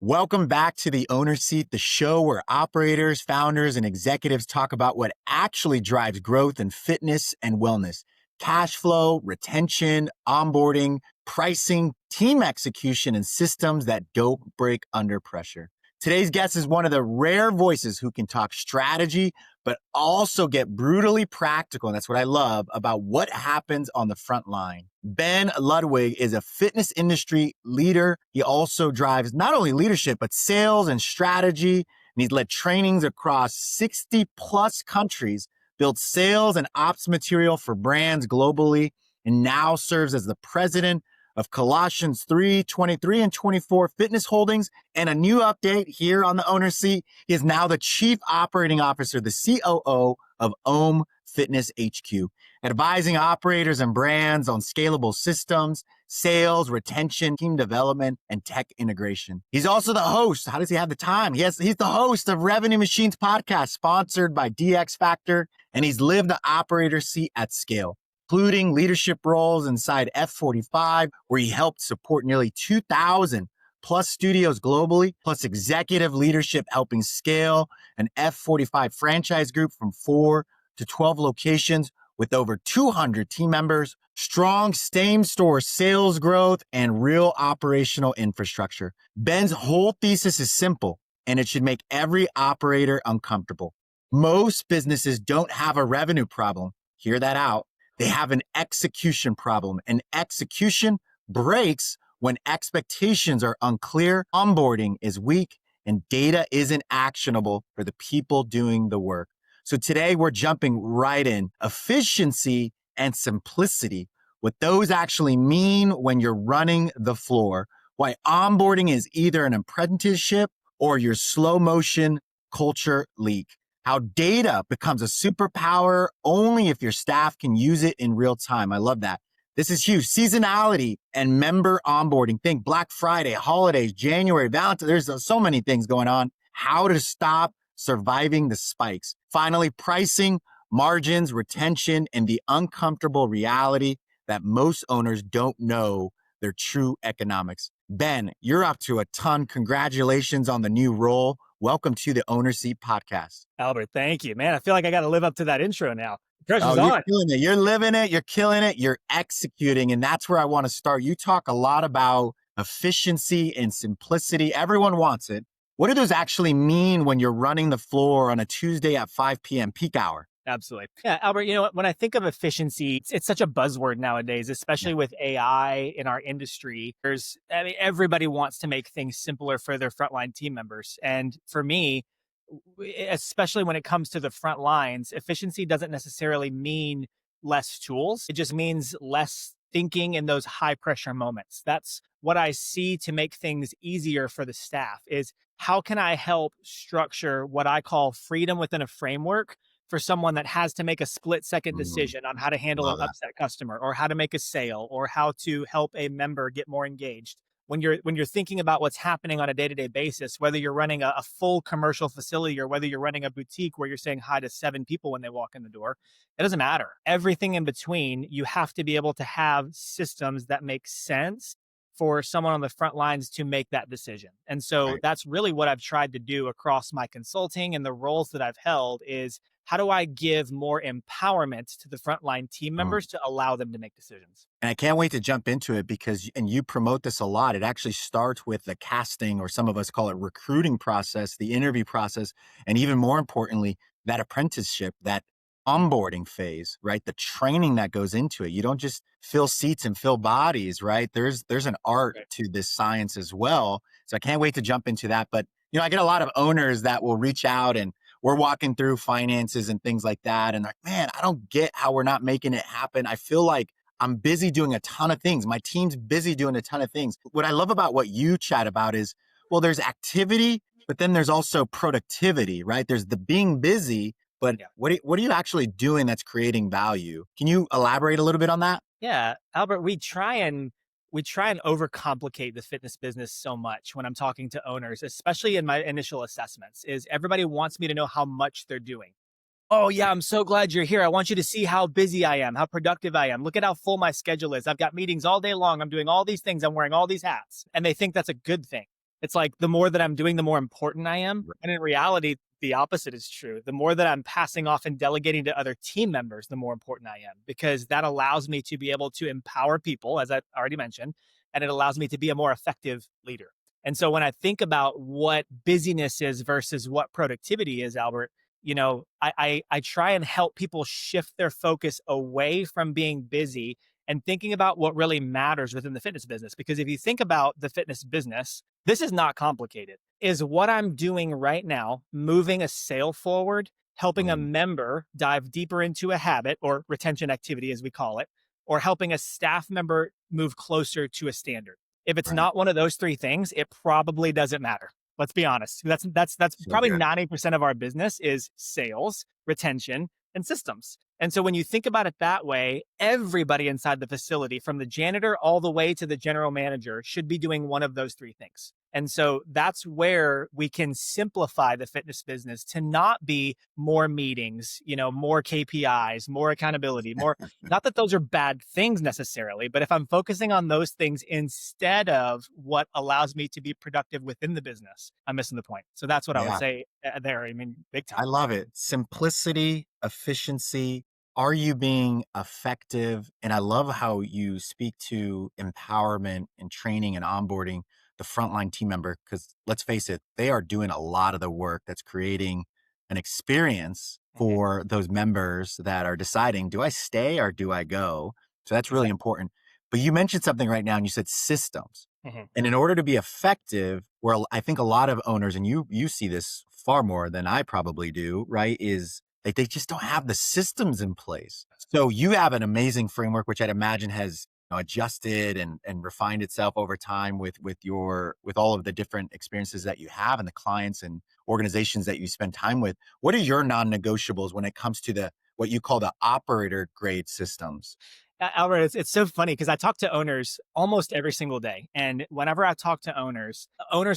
Welcome back to The Owner Seat, the show where operators, founders, and executives talk about what actually drives growth in fitness and wellness. Cash flow, retention, onboarding, pricing, team execution, and systems that don't break under pressure. Today's guest is one of the rare voices who can talk strategy, but also get brutally practical. And that's what I love about what happens on the front line. Ben Ludwig is a fitness industry leader. He also drives not only leadership, but sales and strategy. And he's led trainings across 60 plus countries, built sales and ops material for brands globally, and now serves as the president of Colossians 3, 23, and 24 Fitness Holdings. And a new update here on the owner seat, he is now the Chief Operating Officer, the COO of OHM Fitness HQ, advising operators and brands on scalable systems, sales, retention, team development, and tech integration. He's also the host. How does he have the time? He's the host of Revenue Machines podcast, sponsored by DXFactor, and he's lived the operator seat at scale, including leadership roles inside F45, where he helped support nearly 2,000 plus studios globally, plus executive leadership helping scale an F45 franchise group from 4 to 12 locations with over 200 team members, strong same-store sales growth, and real operational infrastructure. Ben's whole thesis is simple, and it should make every operator uncomfortable. Most businesses don't have a revenue problem. Hear that out. They have an execution problem, and execution breaks when expectations are unclear, onboarding is weak, and data isn't actionable for the people doing the work. So today we're jumping right in. Efficiency and simplicity, what those actually mean when you're running the floor, why onboarding is either an apprenticeship or your slow motion culture leak. How data becomes a superpower only if your staff can use it in real time. I love that. This is huge. Seasonality and member onboarding. Think Black Friday, holidays, January, Valentine's. There's so many things going on. How to stop surviving the spikes. Finally, pricing, margins, retention, and the uncomfortable reality that most owners don't know their true economics. Ben, you're up to a ton. Congratulations on the new role. Welcome to the Owner Seat podcast. Albert, thank you, man. I feel like I got to live up to that intro now. Pressure's you're on. Killing it. You're living it. You're killing it. You're executing. And that's where I want to start. You talk a lot about efficiency and simplicity. Everyone wants it. What do those actually mean when you're running the floor on a Tuesday at 5 p.m. peak hour? Absolutely. Yeah, Albert, you know what? When I think of efficiency, it's such a buzzword nowadays, especially with AI in our industry. Everybody wants to make things simpler for their frontline team members. And for me, especially when it comes to the front lines, efficiency doesn't necessarily mean less tools. It just means less thinking in those high pressure moments. That's what I see to make things easier for the staff is how can I help structure what I call freedom within a framework for someone that has to make a split-second decision on how to handle an upset customer or how to make a sale or how to help a member get more engaged. When you're thinking about what's happening on a day-to-day basis, whether you're running a full commercial facility or whether you're running a boutique where you're saying hi to 7 people when they walk in the door, it doesn't matter. Everything in between, you have to be able to have systems that make sense for someone on the front lines to make that decision. And so that's really what I've tried to do across my consulting and the roles that I've held is how do I give more empowerment to the frontline team members to allow them to make decisions? And I can't wait to jump into it because, and you promote this a lot, it actually starts with the casting, or some of us call it recruiting process, the interview process, and even more importantly, that apprenticeship, that onboarding phase, right? The training that goes into it. You don't just fill seats and fill bodies, right? There's an art to this science as well. So I can't wait to jump into that. But, I get a lot of owners that will reach out and we're walking through finances and things like that. And like, man, I don't get how we're not making it happen. I feel like I'm busy doing a ton of things. My team's busy doing a ton of things. What I love about what you chat about is, well, there's activity, but then there's also productivity, right? There's the being busy, but what are you actually doing that's creating value? Can you elaborate a little bit on that? Yeah, Albert, we try and overcomplicate the fitness business so much when I'm talking to owners, especially in my initial assessments, is everybody wants me to know how much they're doing. Oh yeah, I'm so glad you're here. I want you to see how busy I am, how productive I am. Look at how full my schedule is. I've got meetings all day long. I'm doing all these things. I'm wearing all these hats. And they think that's a good thing. It's like the more that I'm doing, the more important I am. And in reality, the opposite is true. The more that I'm passing off and delegating to other team members, the more important I am, because that allows me to be able to empower people, as I already mentioned, and it allows me to be a more effective leader. And so when I think about what busyness is versus what productivity is, Albert, I try and help people shift their focus away from being busy and thinking about what really matters within the fitness business. Because if you think about the fitness business, this is not complicated. Is what I'm doing right now moving a sale forward, helping a member dive deeper into a habit or retention activity, as we call it, or helping a staff member move closer to a standard? If it's Right. not one of those three things, it probably doesn't matter. Let's be honest. That's So probably good. 90% of our business is sales, retention, and systems. And so when you think about it that way, everybody inside the facility, from the janitor all the way to the general manager, should be doing one of those three things. And so that's where we can simplify the fitness business to not be more meetings, more KPIs, more accountability, more, not that those are bad things necessarily, but if I'm focusing on those things instead of what allows me to be productive within the business, I'm missing the point. So that's what I would Yeah. say there. I mean, big I time. love it. Simplicity, efficiency. Are you being effective? And I love how you speak to empowerment and training and onboarding the frontline team member, because let's face it, they are doing a lot of the work that's creating an experience Mhm. for those members that are deciding, do I stay or do I go? So that's really Exactly. important. But you mentioned something right now and you said systems. Mhm. And in order to be effective, where I think a lot of owners, and you see this far more than I probably do, right, is like they just don't have the systems in place. So you have an amazing framework, which I'd imagine has adjusted and refined itself over time with all of the different experiences that you have and the clients and organizations that you spend time with. What are your non-negotiables when it comes to the what you call the operator grade systems? Albert, it's so funny because I talk to owners almost every single day. And whenever I talk to owners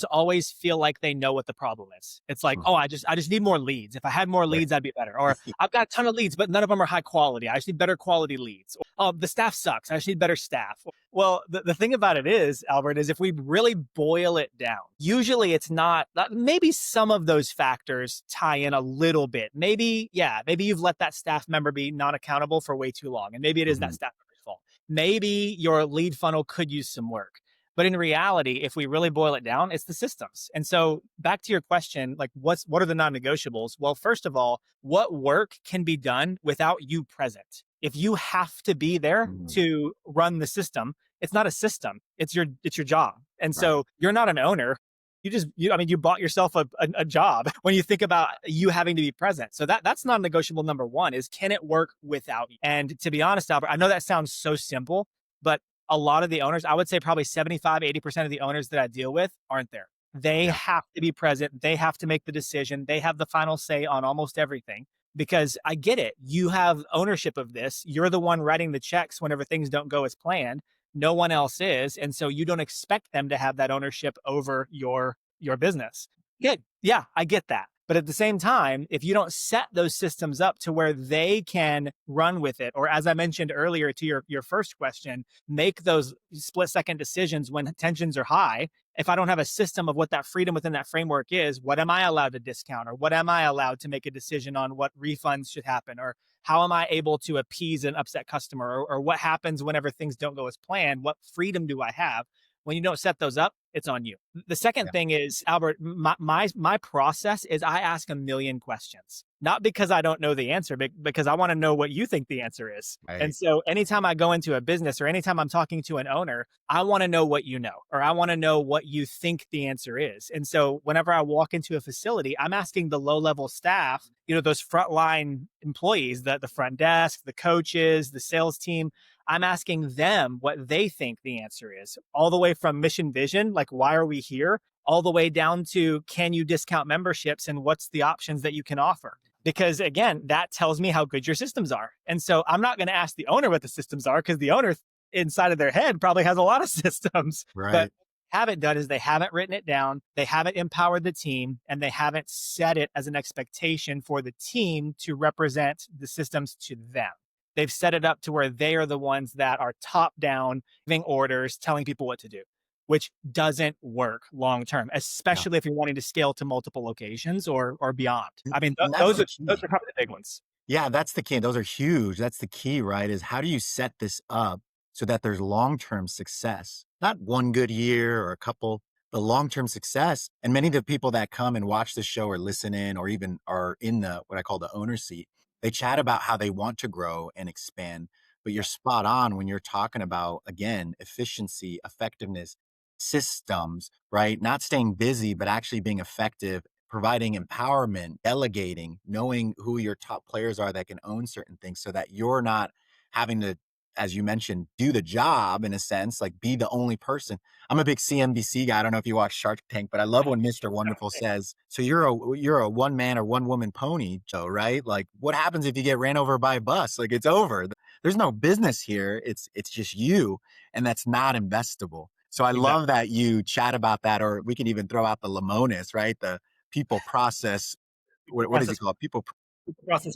always feel like they know what the problem is. It's like, oh, I just need more leads. If I had more Right. leads, I'd be better. Or I've got a ton of leads, but none of them are high quality. I just need better quality leads. Oh, the staff sucks. I just need better staff. Well, the thing about it is, Albert, is if we really boil it down, usually it's not, maybe some of those factors tie in a little bit. Maybe you've let that staff member be non accountable for way too long. And maybe it is that Mhm. staff member's fault. Maybe your lead funnel could use some work. But in reality, if we really boil it down, it's the systems. And so back to your question, like what are the non-negotiables? Well, first of all, what work can be done without you present? If you have to be there Mhm. to run the system, it's not a system. It's your job. And Right. so you're not an owner. You bought yourself a job when you think about you having to be present. So that's non-negotiable number one is, can it work without you? And to be honest, Albert, I know that sounds so simple, but a lot of the owners, I would say probably 75, 80% of the owners that I deal with aren't there. They Yeah. have to be present. They have to make the decision. They have the final say on almost everything, because I get it. You have ownership of this. You're the one writing the checks whenever things don't go as planned. No one else is. And so you don't expect them to have that ownership over your business. Good. Yeah, I get that. But at the same time, if you don't set those systems up to where they can run with it, or as I mentioned earlier to your first question, make those split second decisions when tensions are high. If I don't have a system of what that freedom within that framework is, what am I allowed to discount? Or what am I allowed to make a decision on what refunds should happen? Or how am I able to appease an upset customer? Or what happens whenever things don't go as planned? What freedom do I have? When you don't set those up, it's on you. The second Yeah. thing is, Albert, my process is I ask a million questions, not because I don't know the answer, but because I want to know what you think the answer is. And Right. so anytime I go into a business or anytime I'm talking to an owner, I want to know what you know, or I want to know what you think the answer is. And so whenever I walk into a facility, I'm asking the low level staff, those frontline employees, the front desk, the coaches, the sales team, I'm asking them what they think the answer is, all the way from mission vision, like why are we here, all the way down to can you discount memberships and what's the options that you can offer? Because again, that tells me how good your systems are. And so I'm not going to ask the owner what the systems are, because the owner inside of their head probably has a lot of systems. But Right. haven't done is they haven't written it down, they haven't empowered the team, and they haven't set it as an expectation for the team to represent the systems to them. They've set it up to where they are the ones that are top down, giving orders, telling people what to do. which doesn't work long term, Yeah. especially if you're wanting to scale to multiple locations or beyond. I mean, And that's those the are key. probably the big ones. Yeah, that's the key. Those are huge. That's the key, right? Is how do you set this up so that there's long-term success? Not one good year or a couple, the long-term success. And many of the people that come and watch the show or listen in or even are in the what I call the owner seat, they chat about how they want to grow and expand. But you're Yeah, spot on when you're talking about, again, efficiency, effectiveness, systems, right? Not staying busy, but actually being effective, providing empowerment, delegating, knowing who your top players are that can own certain things so that you're not having to, as you mentioned, do the job in a sense, like be the only person. I'm a big CNBC guy. I don't know if you watch Shark Tank, but I love when Mr. Wonderful says, so you're a one man or one woman pony, Joe, right? Like what happens if you get ran over by a bus? Like it's over. There's no business here. It's just you, and that's not investable. So I exactly. love that you chat about that, or we can even throw out the Lamonis, right? The people process, People what is he process called?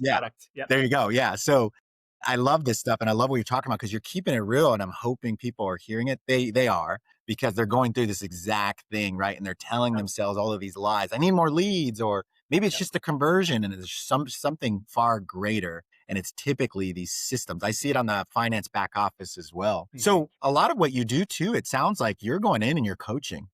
Yeah, product. Yep. there you go. Yeah. So I love this stuff and I love what you're talking about because you're keeping it real and I'm hoping people are hearing it. They are because they're going through this exact thing, right? And they're telling Yep. themselves all of these lies. I need more leads, or maybe it's Yep. just a conversion and it's something far greater. And it's typically these systems. I see it on the finance back office as well. Mhm. So a lot of what you do too, it sounds like you're going in and you're coaching,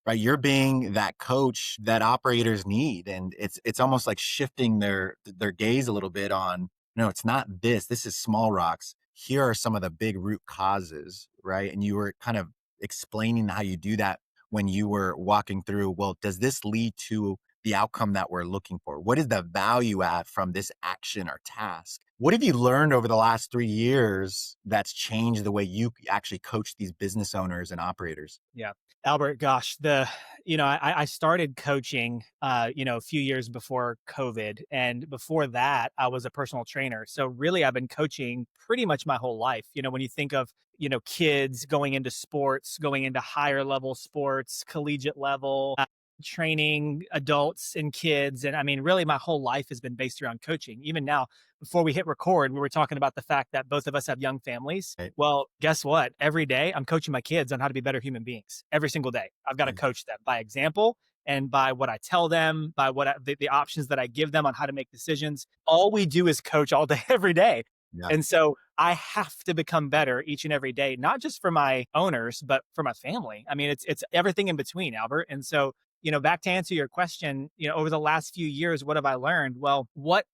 right? You're being that coach that operators need. And it's almost like shifting their gaze a little bit on, no, it's not this. This is small rocks. Here are some of the big root causes, right? And you were kind of explaining how you do that when you were walking through, well, does this lead to the outcome that we're looking for? What is the value add from this action or task? What have you learned over the last 3 years that's changed the way you actually coach these business owners and operators? Yeah. Albert, gosh, I started coaching, a few years before COVID. And before that, I was a personal trainer. So really, I've been coaching pretty much my whole life. When you think of, kids going into sports, going into higher level sports, collegiate level, training adults and kids. And I mean, really, my whole life has been based around coaching. Even now, before we hit record, we were talking about the fact that both of us have young families. Right. Well, guess what? Every day I'm coaching my kids on how to be better human beings. Every single day. I've got to Right. coach them by example and by what I tell them, by the options that I give them on how to make decisions. All we do is coach all day, every day. Yeah. And so I have to become better each and every day, not just for my owners, but for my family. I mean, it's everything in between, Albert. And so back to answer your question, over the last few years, what have I learned? Well, what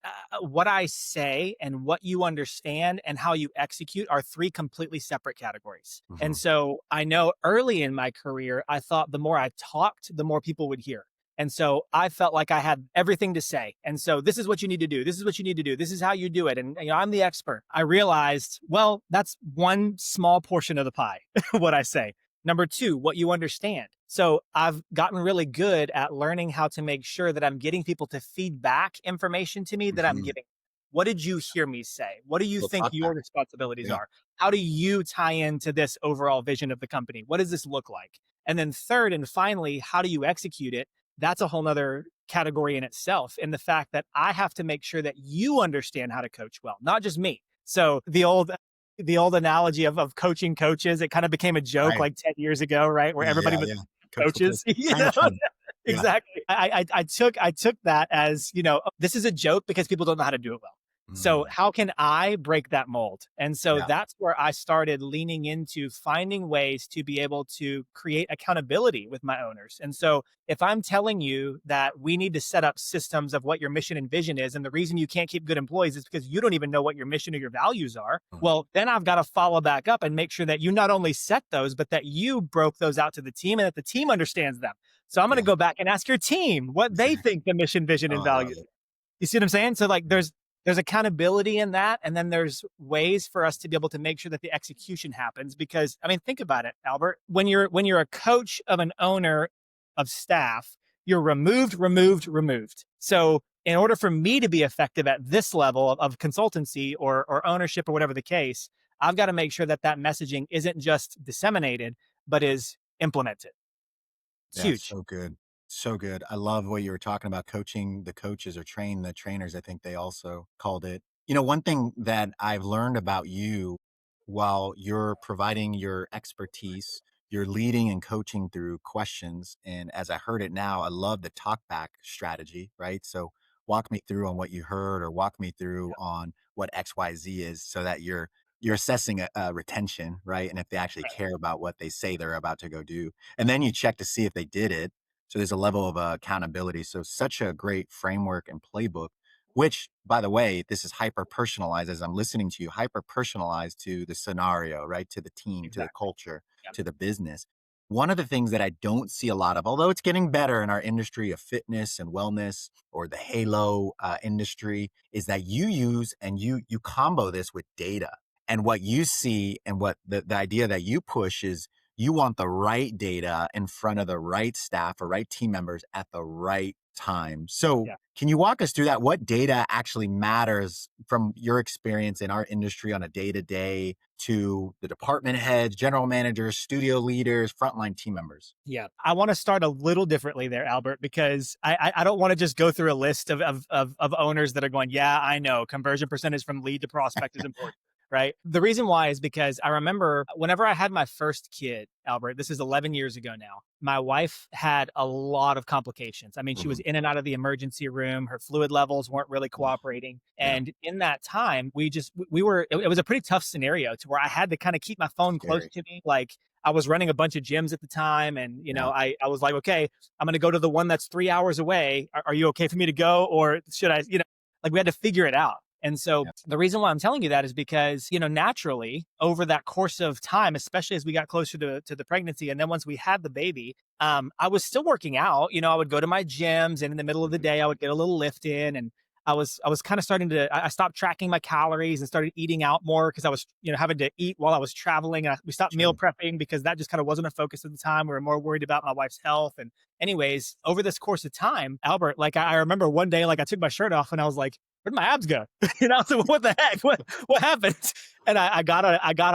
I say and what you understand and how you execute are three completely separate categories. And Mhm. so I know early in my career, I thought the more I talked, the more people would hear. And so I felt like I had everything to say. And so this is what you need to do. This is what you need to do. This is how you do it. And I'm the expert. I realized, well, that's one small portion of the pie, what I say. Number two, what you understand. So I've gotten really good at learning how to make sure that I'm getting people to feed back information to me that I'm Mhm. giving. What did you hear me say? What do you We'll think talk your back. responsibilities Yeah. are? How do you tie into this overall vision of the company? What does this look like? And then third and finally, how do you execute it? That's a whole nother category in itself. And the fact that I have to make sure that you understand how to coach well, not just me. So the old analogy of coaching coaches, it kind of became a joke Right. like 10 years ago, right? Where Yeah, everybody yeah, was yeah. Coach the coach. coaches, you Trainer, know? trainer. Yeah. Exactly. I took that as, this is a joke because people don't know how to do it well. So Mm. how can I break that mold? And so Yeah. that's where I started leaning into finding ways to be able to create accountability with my owners. And so if I'm telling you that we need to set up systems of what your mission and vision is, and the reason you can't keep good employees is because you don't even know what your mission or your values are, Mm. well, then I've got to follow back up and make sure that you not only set those, but that you broke those out to the team and that the team understands them. So I'm going to Yeah. go back and ask your team what they Exactly. think the mission, vision, Oh, and I love values. it. You see what I'm saying? So like Yeah. there's accountability in that, and then there's ways for us to be able to make sure that the execution happens. Because I mean, think about it, Albert. When you're a coach of an owner of staff, you're removed. So in order for me to be effective at this level of consultancy or ownership or whatever the case, I've got to make sure that that messaging isn't just disseminated, but is implemented. It's Yeah, huge. so good. So good. I love what you were talking about coaching the coaches or train the trainers, I think they also called it. One thing that I've learned about you while you're providing your expertise, you're leading and coaching through questions. And as I heard it now, I love the talk back strategy, right? So walk me through on what you heard, or walk me through on what XYZ is, so that you're assessing a retention, right? And if they actually Right. care about what they say they're about to go do. And then you check to see if they did it. So there's a level of accountability. So such a great framework and playbook, which, by the way, this is hyper personalized as I'm listening to you, hyper personalized to the scenario, right? To the team, to the Exactly. culture, Yeah. to the business. One of the things that I don't see a lot of, although it's getting better in our industry of fitness and wellness, or the halo industry, is that you use and you combo this with data. And what you see, and what the idea that you push is, you want the right data in front of the right staff or right team members at the right time. So Yeah. can you walk us through that? What data actually matters from your experience in our industry on a day-to-day to the department heads, general managers, studio leaders, frontline team members? Yeah. I want to start a little differently there, Albert, because I don't want to just go through a list of owners that are going, yeah, I know conversion percentage from lead to prospect is important. Right. The reason why is because I remember whenever I had my first kid, Albert, this is 11 years ago now, my wife had a lot of complications. I mean, she was Mhm. in and out of the emergency room. Her fluid levels weren't really Oh, cooperating. yeah, And in that time, we were, it was a pretty tough scenario to where I had to kind of keep my phone close scary. to me. Like, I was running a bunch of gyms at the time. And, Yeah. I was like, okay, I'm going to go to the one that's 3 hours away. Are you okay for me to go? Or should I, like we had to figure it out. And so Yeah. the reason why I'm telling you that is because, naturally over that course of time, especially as we got closer to the pregnancy, and then once we had the baby, I was still working out. I would go to my gyms, and in the middle of the Mhm. day, I would get a little lift in, and I was kind of starting to, I stopped tracking my calories and started eating out more because I was, having to eat while I was traveling. And we stopped meal Sure. prepping because that just kind of wasn't a focus at the time. We were more worried about my wife's health. And anyways, over this course of time, Albert, like I remember one day, like I took my shirt off and I was like, where'd my abs go? So what the heck? What happened? And I got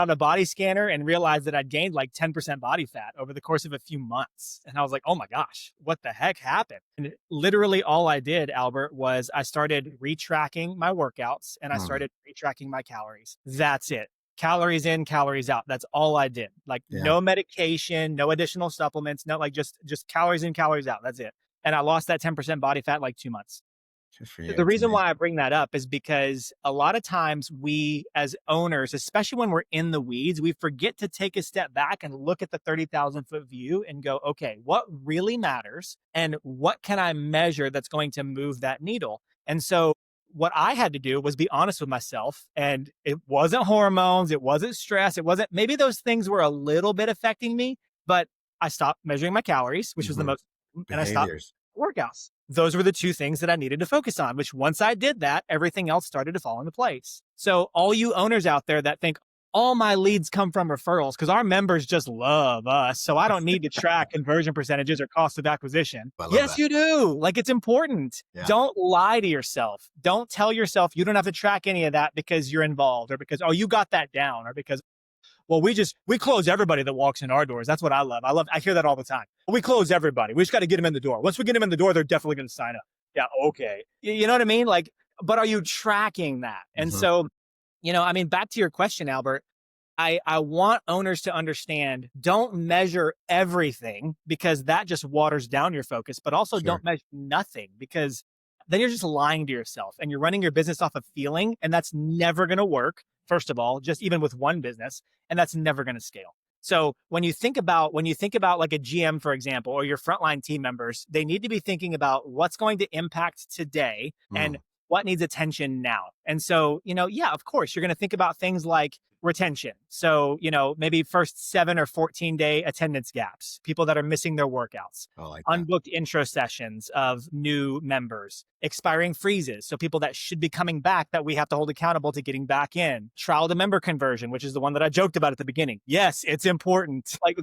on a body scanner and realized that I'd gained like 10% body fat over the course of a few months. And I was like, oh my gosh, what the heck happened? And literally all I did, Albert, was I started retracking my workouts and I Mm. started retracking my calories. That's it. Calories in, calories out. That's all I did. Like Yeah. no medication, no additional supplements, no, like just calories in, calories out. That's it. And I lost that 10% body fat in like 2 months. Good for you. The It's reason amazing. why I bring that up is because a lot of times we, as owners, especially when we're in the weeds, we forget to take a step back and look at the 30,000-foot view and go, okay, what really matters and what can I measure that's going to move that needle? And so what I had to do was be honest with myself. And it wasn't hormones, it wasn't stress, it wasn't, maybe those things were a little bit affecting me, but I stopped measuring my calories, which was the Mhm. most, and I stopped Behaviors. workouts. Those were the two things that I needed to focus on, which once I did that, everything else started to fall into place. So all you owners out there that think all my leads come from referrals because our members just love us. So I don't need to track conversion percentages or cost of acquisition. I love Yes, that. you do. Like it's important. Yeah. Don't lie to yourself. Don't tell yourself you don't have to track any of that because you're involved or because, oh, you got that down or because well, we close everybody that walks in our doors. That's what I love. I hear that all the time. We close everybody. We just got to get them in the door. Once we get them in the door, they're definitely going to sign up. Yeah. Okay. You know what I mean? Like, but are you tracking that? And Mhm. so, I mean, back to your question, Albert, I want owners to understand, don't measure everything because that just waters down your focus, but also Sure. don't measure nothing because then you're just lying to yourself and you're running your business off of feeling. And that's never going to work. First of all, just even with one business, and that's never going to scale. So when you think about like a GM, for example, or your frontline team members, they need to be thinking about what's going to impact today and Mm. what needs attention now. And so, yeah, of course, you're going to think about things like retention. So, maybe first 7 or 14 day attendance gaps, people that are missing their workouts, I like that. unbooked intro sessions of new members, expiring freezes. So people that should be coming back that we have to hold accountable to getting back in, trial to member conversion, which is the one that I joked about at the beginning. Yes, it's important. Like,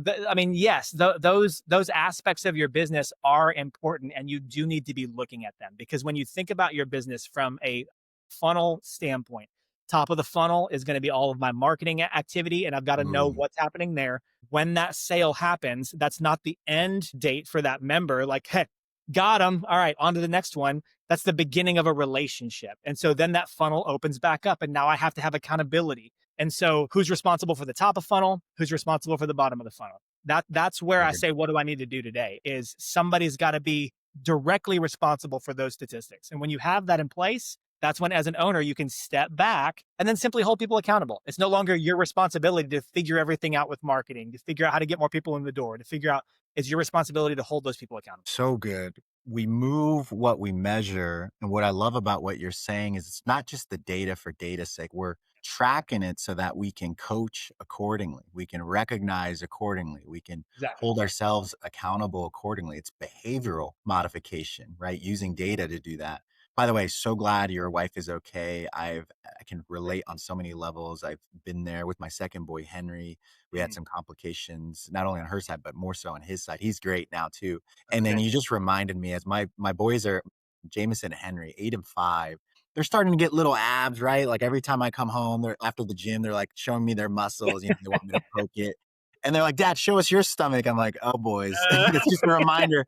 yes, those aspects of your business are important and you do need to be looking at them because when you think about your business from a funnel standpoint, top of the funnel is going to be all of my marketing activity and I've got to know Mm. what's happening there. When that sale happens, that's not the end date for that member. Like, hey, got them. All right, on to the next one. That's the beginning of a relationship. And so then that funnel opens back up and now I have to have accountability. And so who's responsible for the top of funnel? Who's responsible for the bottom of the funnel? That's where I Figured. say, what do I need to do today? Is somebody's got to be directly responsible for those statistics. And when you have that in place, that's when, as an owner, you can step back and then simply hold people accountable. It's no longer your responsibility to figure everything out with marketing, to figure out how to get more people in the door, to figure out it's your responsibility to hold those people accountable. So good. We move what we measure. And what I love about what you're saying is it's not just the data for data's sake. We're tracking it so that we can coach accordingly. We can recognize accordingly. We can Exactly. hold ourselves accountable accordingly. It's behavioral modification, right? Using data to do that. By the way, so glad your wife is okay. I can relate on so many levels. I've been there with my second boy, Henry. We had Mhm. some complications, not only on her side, but more so on his side. He's great now too. That's And then good. you just reminded me as my boys are Jameson and Henry, 8 and 5. They're starting to get little abs, right? Like every time I come home, they're after the gym, they're like showing me their muscles, they want me to poke it. And they're like, "Dad, show us your stomach." I'm like, "Oh, boys." Uh, It's just a reminder.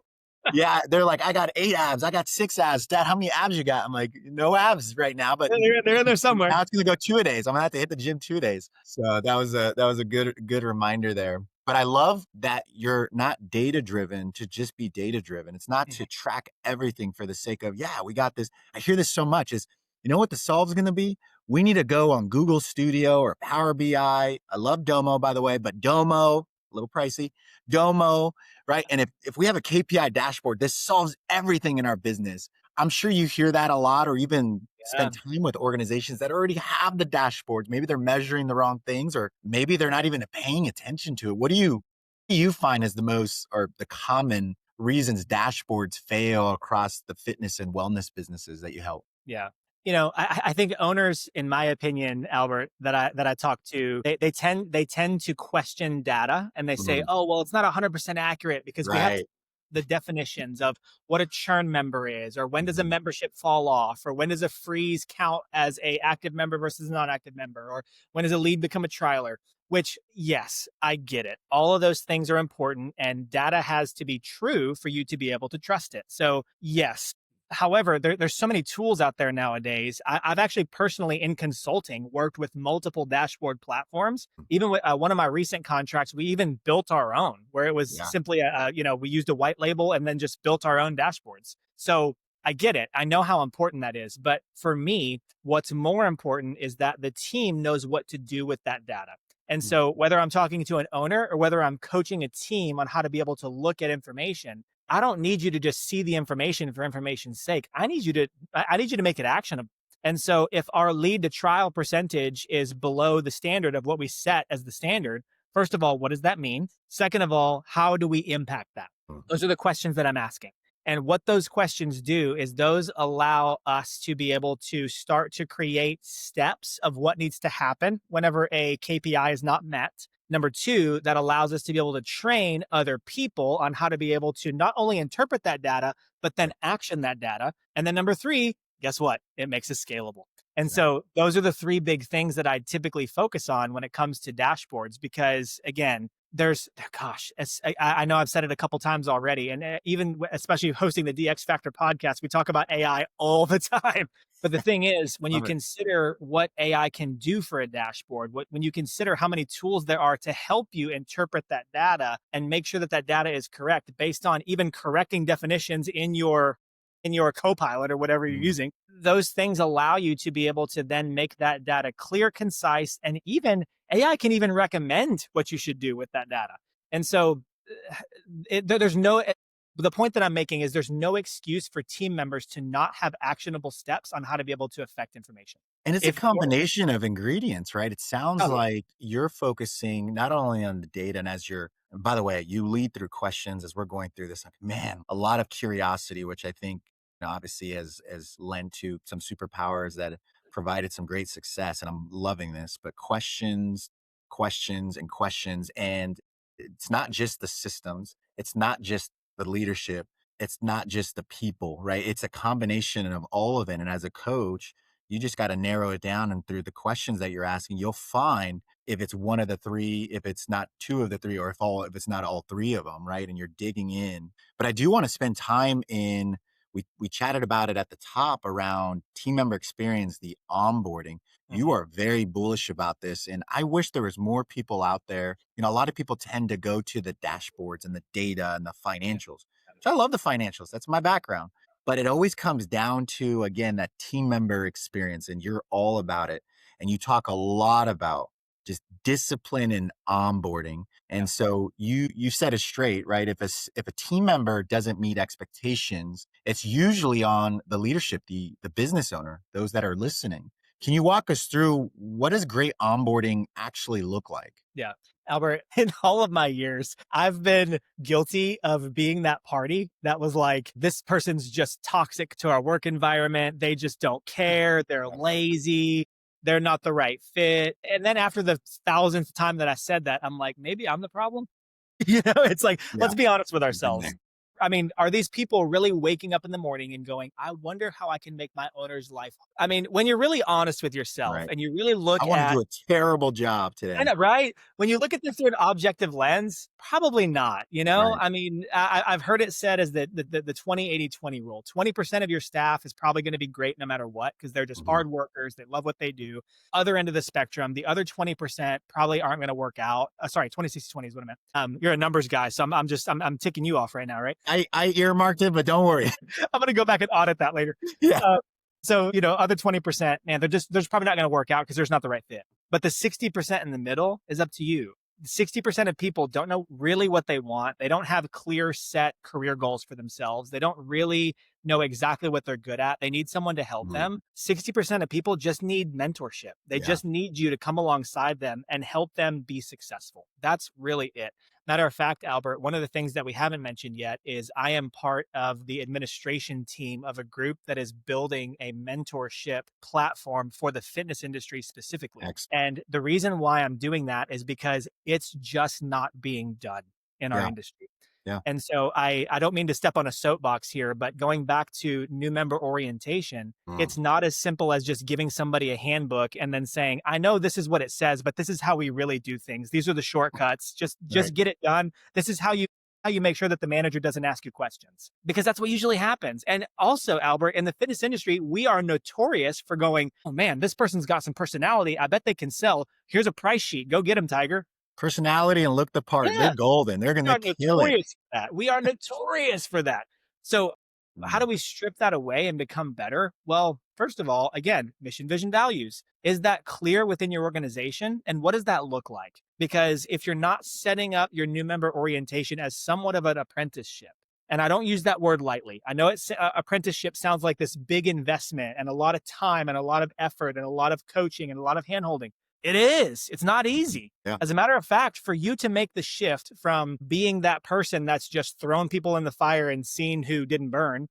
Yeah, they're like, "I got 8 abs. I got 6 abs. Dad, how many abs you got?" I'm like, "No abs right now, but they're in there somewhere. now it's gonna go 2-a-days. I'm gonna have to hit the gym 2 days." So that was a good reminder there. But I love that you're not data driven to just be data driven. It's not to track everything for the sake of, yeah, we got this. I hear this so much is, you know what the solve's gonna be? We need to go on Google Studio or Power BI. I love Domo, by the way, but Domo, a little pricey. Domo, right? And if we have a KPI dashboard, this solves everything in our business. I'm sure you hear that a lot, or even Yeah. spend time with organizations that already have the dashboards. Maybe they're measuring the wrong things, or maybe they're not even paying attention to it. What do you find as the most or the common reasons dashboards fail across the fitness and wellness businesses that you help? Yeah. I think owners, in my opinion, Albert, that I talk to, they tend to question data and they say, Mm, oh, well, it's not 100% accurate because we have right. the definitions of what a churn member is, or when does a Mhm. membership fall off, or when does a freeze count as a active member versus non-active member, or when does a lead become a trialer? Which, yes, I get it. All of those things are important, and data has to be true for you to be able to trust it. So, yes. However, there's so many tools out there nowadays. I've actually personally, in consulting, worked with multiple dashboard platforms. Even with one of my recent contracts, we even built our own, where it was Yeah. simply, we used a white label and then just built our own dashboards. So I get it. I know how important that is. But for me, what's more important is that the team knows what to do with that data. And Mm, so, whether I'm talking to an owner or whether I'm coaching a team on how to be able to look at information, I don't need you to just see the information for information's sake. I need you to make it actionable. And so if our lead to trial percentage is below the standard of what we set as the standard, first of all, what does that mean? Second of all, how do we impact that? mm, Those are the questions that I'm asking. And what those questions do is those allow us to be able to start to create steps of what needs to happen whenever a KPI is not met. Number two, that allows us to be able to train other people on how to be able to not only interpret that data, but then action that data. And then number three, guess what? It makes it scalable. And right. so those are the three big things that I typically focus on when it comes to dashboards, because again, gosh, I know I've said it a couple times already, and even especially hosting the DXFactor podcast, we talk about AI all the time. But the thing is, when you Love it. consider what AI can do for a dashboard, when you consider how many tools there are to help you interpret that data and make sure that that data is correct based on even correcting definitions in your copilot or whatever you're Mm. using, those things allow you to be able to then make that data clear, concise, and even AI can even recommend what you should do with that data. And so there's no, the point that I'm making is there's no excuse for team members to not have actionable steps on how to be able to affect information. And it's a If combination of ingredients, right? It sounds oh, like you're focusing not only on the data and by the way, you lead through questions as we're going through this. Like, man, a lot of curiosity, which I think obviously has lent to some superpowers that provided some great success. And I'm loving this, but questions, questions, and questions. And it's not just the systems, it's not just the leadership, it's not just the people, right? It's a combination of all of it. And as a coach, you just got to narrow it down. And through the questions that you're asking, you'll find if it's one of the three, if it's not two of the three, or if it's not all three of them, right? And you're digging in. But I do want to spend time in we chatted about it at the top around team member experience, the onboarding. You Mhm. are very bullish about this, and I wish there was more people out there. A lot of people tend to go to the dashboards and the data and the Yeah. financials. So I love the financials. That's my background. But it always comes down to, again, that team member experience, and you're all about it. And you talk a lot about just discipline and onboarding. Yeah. And so you said it straight, right? If a team member doesn't meet expectations, it's usually on the leadership, the business owner, those that are listening. Can you walk us through what does great onboarding actually look like? Yeah. Albert, in all of my years, I've been guilty of being that party that was like, this person's just toxic to our work environment. They just don't care. They're lazy. They're not the right fit. And then after the thousandth time that I said that, I'm like, maybe I'm the problem. It's like, Yeah, let's be honest with I've been ourselves. there. I mean, are these people really waking up in the morning and going, I wonder how I can make my owner's life? I mean, when you're really honest with yourself Right. and you really I look want to at do a terrible job I today. know, right? When you look at this through an objective lens, probably not, you know? Right. I mean, I've heard it said as the 20-80-20 rule. 20% of your staff is probably going to be great no matter what, because they're just Mhm. hard workers. They love what they do. Other end of the spectrum, the other 20% probably aren't going to work out. Sorry, 20-60-20 is what I meant. You're a numbers guy, so I'm ticking you off right now, right? I earmarked it, but don't worry. I'm going to go back and audit that later. Yeah. Uh, so, other 20%, man, there's probably not going to work out because there's not the right fit. But the 60% in the middle is up to you. 60% of people don't know really what they want. They don't have clear set career goals for themselves. They don't really know exactly what they're good at. They need someone to help Mhm. them. 60% of people just need mentorship. They Yeah. just need you to come alongside them and help them be successful. That's really it. Matter of fact, Albert, one of the things that we haven't mentioned yet is I am part of the administration team of a group that is building a mentorship platform for the fitness industry specifically. Excellent. And the reason why I'm doing that is because it's just not being done in our Yeah. industry. Yeah. And so I don't mean to step on a soapbox here, but going back to new member orientation, Mm. it's not as simple as just giving somebody a handbook and then saying, I know this is what it says, but this is how we really do things. These are the shortcuts. Just Right. get it done. This is how you make sure that the manager doesn't ask you questions, because that's what usually happens. And also, Albert, in the fitness industry, we are notorious for going, oh man, this person's got some personality. I bet they can sell. Here's a price sheet. Go get them, Tiger. Personality and look the part. They're Yeah, golden. They're we gonna are kill it. notorious for that. We are notorious for that. So, how do Mm. we strip that away and become better? Well, first of all, again, mission, vision, values. Is that clear within your organization? And what does that look like? Because if you're not setting up your new member orientation as somewhat of an apprenticeship, and I don't use that word lightly. I know apprenticeship sounds like this big investment and a lot of time and a lot of effort and a lot of coaching and a lot of handholding. It is. It's not easy. Yeah. As a matter of fact, for you to make the shift from being that person that's just throwing people in the fire and seeing who didn't burn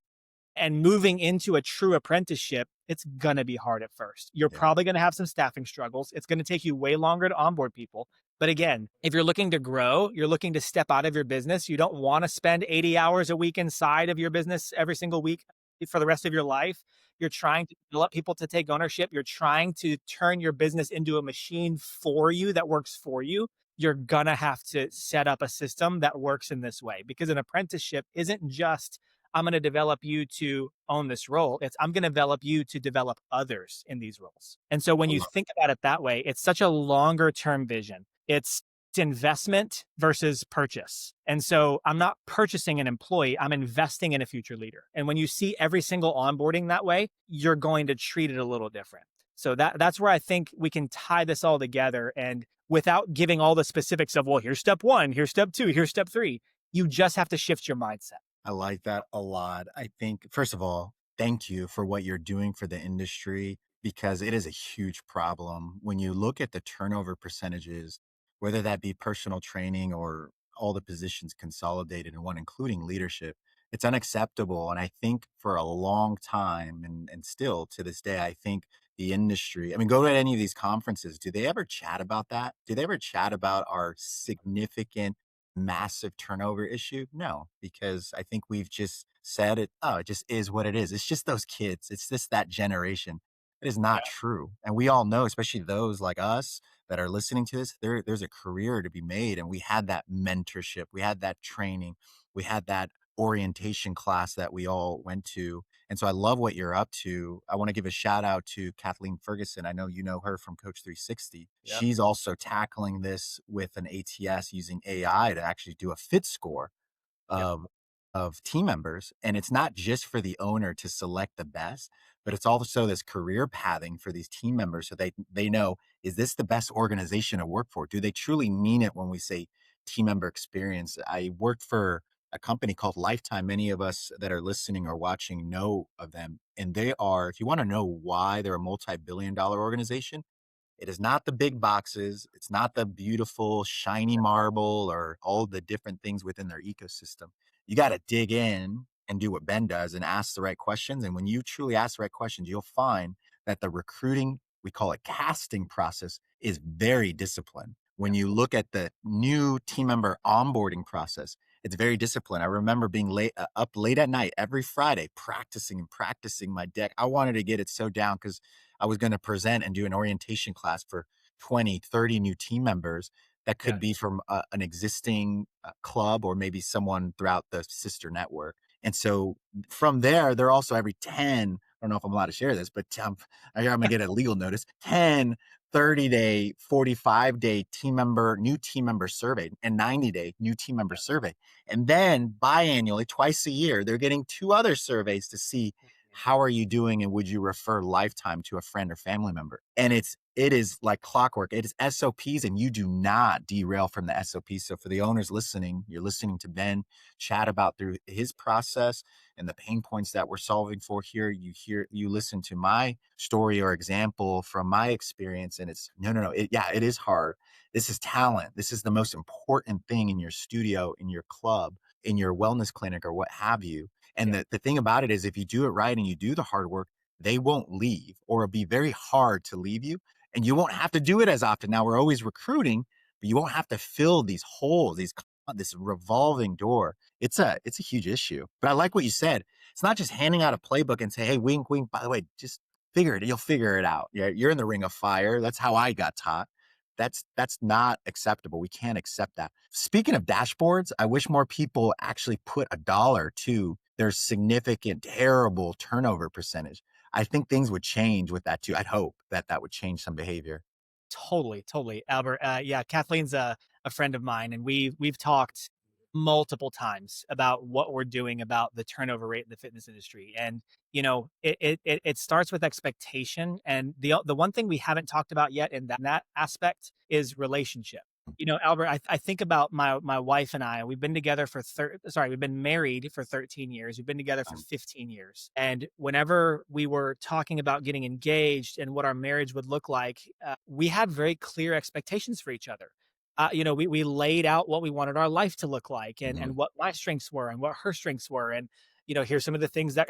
and moving into a true apprenticeship, it's going to be hard at first. You're Yeah. probably going to have some staffing struggles. It's going to take you way longer to onboard people. But again, if you're looking to grow, you're looking to step out of your business, you don't want to spend 80 hours a week inside of your business every single week for the rest of your life. You're trying to develop people to take ownership. You're trying to turn your business into a machine for you that works for you. You're going to have to set up a system that works in this way, because an apprenticeship isn't just, I'm going to develop you to own this role. It's, I'm going to develop you to develop others in these roles. And so when I you love think about it that way, it's such a longer term vision. It's investment versus purchase. And so I'm not purchasing an employee, I'm investing in a future leader. And when you see every single onboarding that way, you're going to treat it a little different. So that's where I think we can tie this all together, and without giving all the specifics of, well, here's step 1, here's step 2, here's step 3, you just have to shift your mindset. I like that a lot. I think, first of all, thank you for what you're doing for the industry because it is a huge problem. When you look at the turnover percentages, whether that be personal training or all the positions consolidated in one, including leadership, it's unacceptable. And I think for a long time, and still to this day, I think the industry, I mean, go to any of these conferences. Do they ever chat about that? Do they ever chat about our significant massive turnover issue? No, because I think we've just said it. Oh, it just is what it is. It's just those kids. It's just that generation. It is Yeah. not true. And we all know, especially those like us that are listening to this, there's a career to be made. And we had that mentorship. We had that training. We had that orientation class that we all went to. And so I love what you're up to. I want to give a shout out to Kathleen Ferguson. I know you know her from Coach 360. Yep. She's also tackling this with an ATS using AI to actually do a fit score Yep. of team members. And it's not just for the owner to select the best, but it's also this career pathing for these team members so they know, is this the best organization to work for? Do they truly mean it when we say team member experience? I worked for a company called Lifetime. Many of us that are listening or watching know of them. And they are, if you want to know why they're a multi-billion dollar organization, it is not the big boxes. It's not the beautiful, shiny marble or all the different things within their ecosystem. You got to dig in and do what Ben does and ask the right questions. And when you truly ask the right questions, you'll find that the recruiting, we call it casting process, is very disciplined. When Yep. you look at the new team member onboarding process, it's very disciplined. I remember being up late at night every Friday, practicing and practicing my deck. I wanted to get it so down because I was going to present and do an orientation class for 20, 30 new team members that Yeah. could be from an existing club or maybe someone throughout the sister network. And so from there, they're also every 10, I don't know if I'm allowed to share this, but I'm going to get a legal notice, 10, 30-day, 45-day new team member survey and 90-day new team member survey. And then biannually, twice a year, they're getting 2 other surveys to see how are you doing and would you refer Lifetime to a friend or family member. And it is like clockwork. It is SOPs and you do not derail from the SOPs. So for the owners listening, you're listening to Ben chat about through his process and the pain points that we're solving for here. You listen to my story or example from my experience, and it's no. It is hard. This is talent. This is the most important thing in your studio, in your club, in your wellness clinic, or what have you. And Yeah. the thing about it is if you do it right and you do the hard work, they won't leave, or it'll be very hard to leave you. And you won't have to do it as often. Now we're always recruiting, but you won't have to fill these holes, this revolving door. It's a huge issue. But I like what you said. It's not just handing out a playbook and say, hey, wink, wink, by the way, just figure it. You'll figure it out. You're in the ring of fire. That's how I got taught. That's not acceptable. We can't accept that. Speaking of dashboards, I wish more people actually put a dollar to their significant, terrible turnover percentage. I think things would change with that too. I'd hope that that would change some behavior. Totally, Albert. Yeah, Kathleen's a friend of mine, and we've talked multiple times about what we're doing about the turnover rate in the fitness industry. And it starts with expectation. And the one thing we haven't talked about yet in that aspect is relationship. Albert, I think about my wife and I. We've been together for we've been married for 13 years. We've been together for 15 years. And whenever we were talking about getting engaged and what our marriage would look like, we had very clear expectations for each other. We laid out what we wanted our life to look like, and what my strengths were and what her strengths were, and here's some of the things that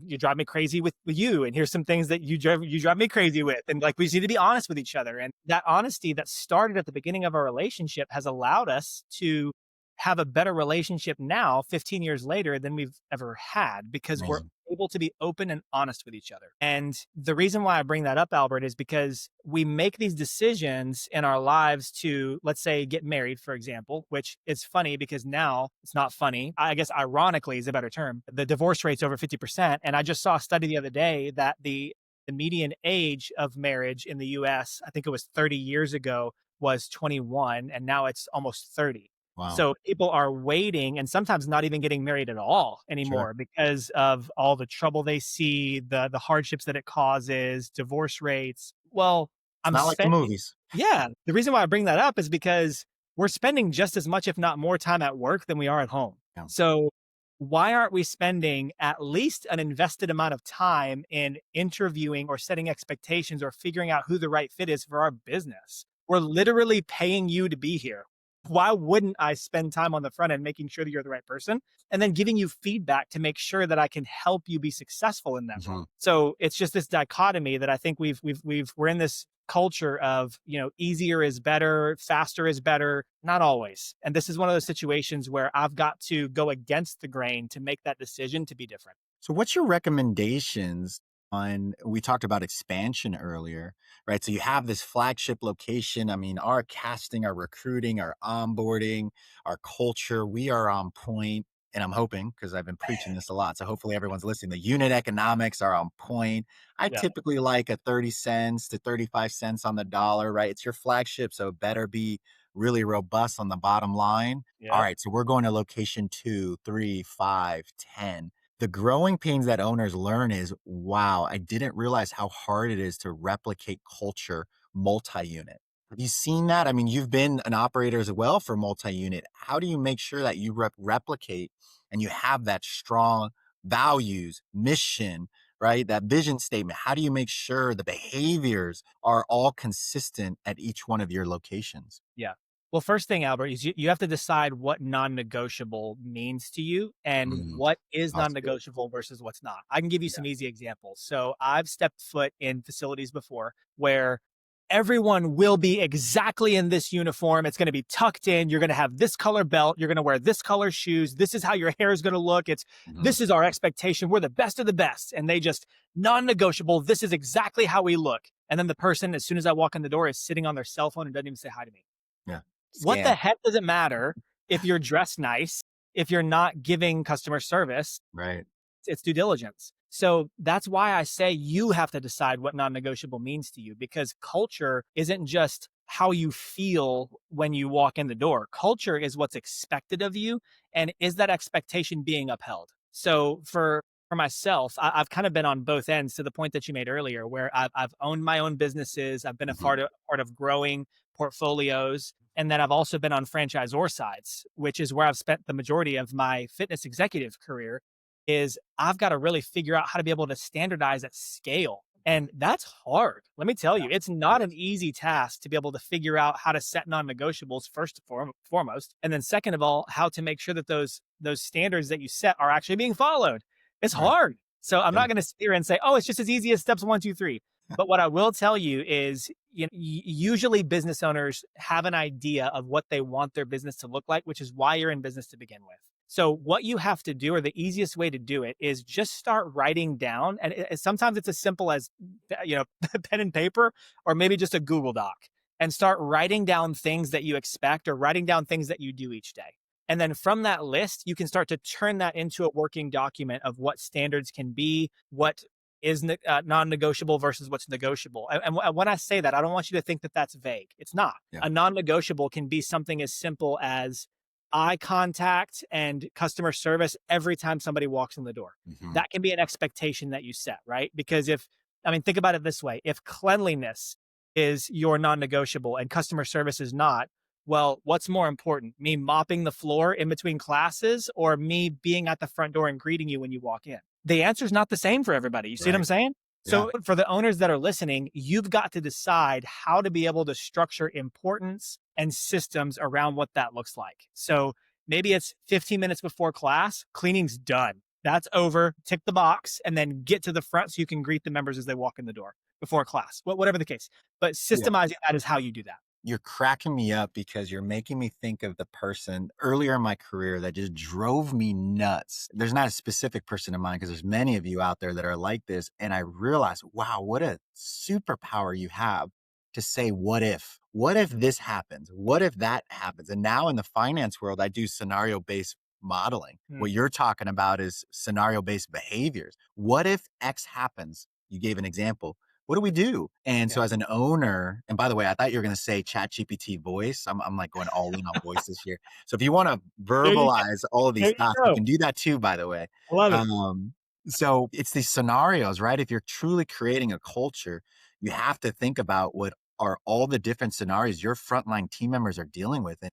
you drive me crazy with you, and here's some things that you drive me crazy with, and like we just need to be honest with each other. And that honesty that started at the beginning of our relationship has allowed us to have a better relationship now, 15 years later, than we've ever had, because we're Amazing. able to be open and honest with each other. And the reason why I bring that up, Albert, is because we make these decisions in our lives to, let's say, get married, for example, which is funny because now it's not funny. I guess ironically is a better term. The divorce rate's over 50%. And I just saw a study the other day that the median age of marriage in the US, I think it was 30 years ago, was 21, and now it's almost 30. Wow. So people are waiting and sometimes not even getting married at all Sure. anymore because of all the trouble they see, the hardships that it causes, divorce rates. Well, It's I'm not like the spending movies. yeah, the reason why I bring that up is because we're spending just as much, if not more time at work than we are at home. Yeah. So why aren't we spending at least an invested amount of time in interviewing or setting expectations or figuring out who the right fit is for our business? We're literally paying you to be here. Why wouldn't I spend time on the front end making sure that you're the right person and then giving you feedback to make sure that I can help you be successful in that role? So it's just this dichotomy that I think we're in this culture of, easier is better, faster is better, not always. And this is one of those situations where I've got to go against the grain to make that decision to be different. So what's your recommendations on, we talked about expansion earlier, right? So you have this flagship location. I mean, our casting, our recruiting, our onboarding, our culture, we are on point. and I'm hoping because I've been preaching this a lot, so hopefully everyone's listening, the unit economics are on point. I Yeah. typically like a 30 cents to 35 cents on the dollar, right? It's your flagship, so it better be really robust on the bottom line. All Yep. right, so we're going to location 2, 3, 5, 10. The growing pains that owners learn is, wow, I didn't realize how hard it is to replicate culture multi-unit. Have you seen that? I mean, you've been an operator as well for multi-unit. How do you make sure that you replicate and you have that strong values, mission, right? That vision statement. How do you make sure the behaviors are all consistent at each one of your locations? Yeah. Well, first thing, Albert, is you have to decide what non-negotiable means to you and Mm, what is that's good. non-negotiable versus what's not. I can give you Yeah. some easy examples. So I've stepped foot in facilities before where everyone will be exactly in this uniform. It's going to be tucked in. You're going to have this color belt. You're going to wear this color shoes. This is how your hair is going to look. Mhm. This is our expectation. We're the best of the best. And they just non-negotiable. This is exactly how we look. And then the person, as soon as I walk in the door, is sitting on their cell phone and doesn't even say hi to me. Yeah. What the Scam. heck does it matter if you're dressed nice, if you're not giving customer service? Right. It's due diligence. So that's why I say you have to decide what non-negotiable means to you, because culture isn't just how you feel when you walk in the door. Culture is what's expected of you, and is that expectation being upheld? So for myself, I've kind of been on both ends to the point that you made earlier, where I've owned my own businesses. I've been a Mhm. part of growing portfolios. And then I've also been on franchisor sides, which is where I've spent the majority of my fitness executive career. Is I've got to really figure out how to be able to standardize at scale. And that's hard. Let me tell you, it's not an easy task to be able to figure out how to set non-negotiables first and foremost, and then second of all, how to make sure that those standards that you set are actually being followed. It's Right. hard. So I'm Yeah. not going to sit here and say, oh, it's just as easy as steps 1, 2, 3. But what I will tell you is, usually business owners have an idea of what they want their business to look like, which is why you're in business to begin with. So what you have to do, or the easiest way to do it, is just start writing down. And sometimes it's as simple as, pen and paper, or maybe just a Google Doc, and start writing down things that you expect or writing down things that you do each day. And then from that list, you can start to turn that into a working document of what standards can be, what is non-negotiable versus what's negotiable. And when I say that, I don't want you to think that that's vague. It's not. Yeah. A non-negotiable can be something as simple as eye contact and customer service every time somebody walks in the door. Mhm. That can be an expectation that you set, right? Because think about it this way. If cleanliness is your non-negotiable and customer service is not, well, what's more important? Me mopping the floor in between classes, or me being at the front door and greeting you when you walk in? The answer is not the same for everybody. You see what I'm Right. saying? Yeah. So for the owners that are listening, you've got to decide how to be able to structure importance and systems around what that looks like. So maybe it's 15 minutes before class, cleaning's done. That's over. Tick the box and then get to the front so you can greet the members as they walk in the door before class, whatever the case. But Yeah. systemizing that is how you do that. You're cracking me up because you're making me think of the person earlier in my career that just drove me nuts. There's not a specific person in mind because there's many of you out there that are like this. And I realized, wow, what a superpower you have to say, what if? What if this happens? What if that happens? And now in the finance world, I do scenario based modeling. Mm. What you're talking about is scenario based behaviors. What if X happens? You gave an example. What do we do? And so Yeah. as an owner, and by the way, I thought you were going to say chat GPT voice. I'm like going all in on voices here. So if you want to There you verbalize all of these thoughts, you go. can do that too, by the way. I love it. So it's these scenarios, right? If you're truly creating a culture, you have to think about what are all the different scenarios your frontline team members are dealing with. And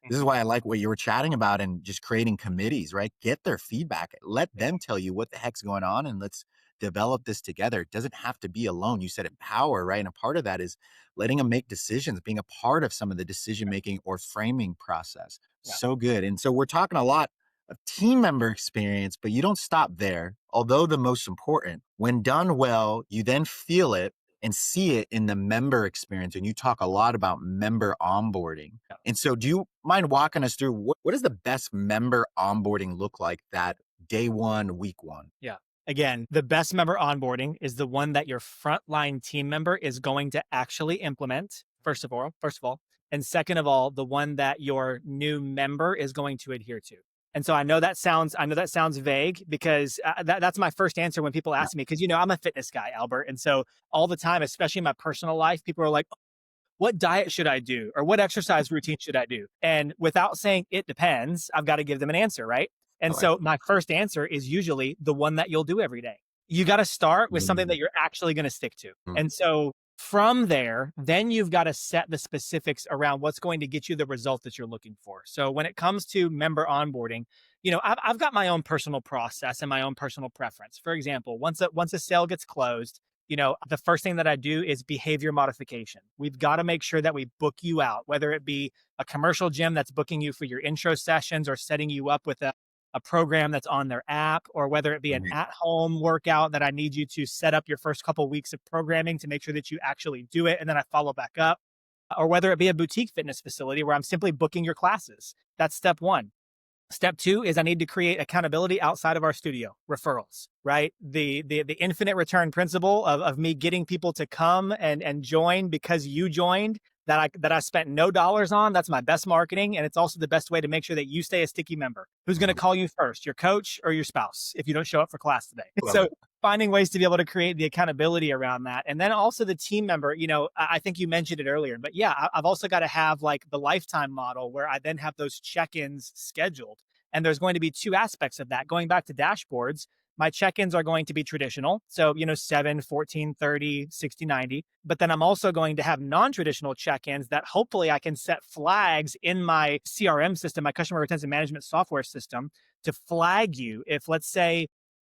this is Mhm. why I like what you were chatting about and just creating committees, right? Get their feedback. Let Yeah. them tell you what the heck's going on and let's develop this together. It doesn't have to be alone. You said empower, right? And a part of that is letting them make decisions, being a part of some of the decision making or framing process. Yeah. So good. And so we're talking a lot of team member experience, but you don't stop there. Although the most important, when done well, you then feel it and see it in the member experience. And you talk a lot about member onboarding. Yeah. And so do you mind walking us through what does the best member onboarding look like that day one, week one? Yeah. Again, the best member onboarding is the one that your frontline team member is going to actually implement, first of all. And second of all, the one that your new member is going to adhere to. And so I know that sounds vague because that's my first answer when people Yeah. ask me, because I'm a fitness guy, Albert, and so all the time, especially in my personal life, people are like, "What diet should I do, or what exercise routine should I do?" And without saying it depends, I've got to give them an answer, right? I And like so my first answer is usually the one that you'll do every day. You got to start with something mm, that you're actually going to stick to. mm, And so from there, then you've got to set the specifics around what's going to get you the result that you're looking for. So when it comes to member onboarding, I've got my own personal process and my own personal preference. For example, once a sale gets closed, the first thing that I do is behavior modification. We've got to make sure that we book you out, whether it be a commercial gym that's booking you for your intro sessions or setting you up with a program that's on their app, or whether it be an right, at-home workout that I need you to set up your first couple of weeks of programming to make sure that you actually do it, and then I follow back up, or whether it be a boutique fitness facility where I'm simply booking your classes. That's step one. Step two is I need to create accountability outside of our studio, referrals, right? The infinite return principle of me getting people to come and join because you joined, that I spent no dollars on. That's my best marketing. And it's also the best way to make sure that you stay a sticky member. Who's going to mhm, call you first, your coach or your spouse, if you don't show up for class today? love So it. finding ways to be able to create the accountability around that. And then also the team member, I think you mentioned it earlier, but yeah, I've also got to have like the lifetime model where I then have those check-ins scheduled. And there's going to be two aspects of that. Going back to dashboards, my check-ins are going to be traditional. So, 7, 14, 30, 60, 90. But then I'm also going to have non-traditional check-ins that hopefully I can set flags in my CRM system, my customer retention management software system, to flag you if, let's say,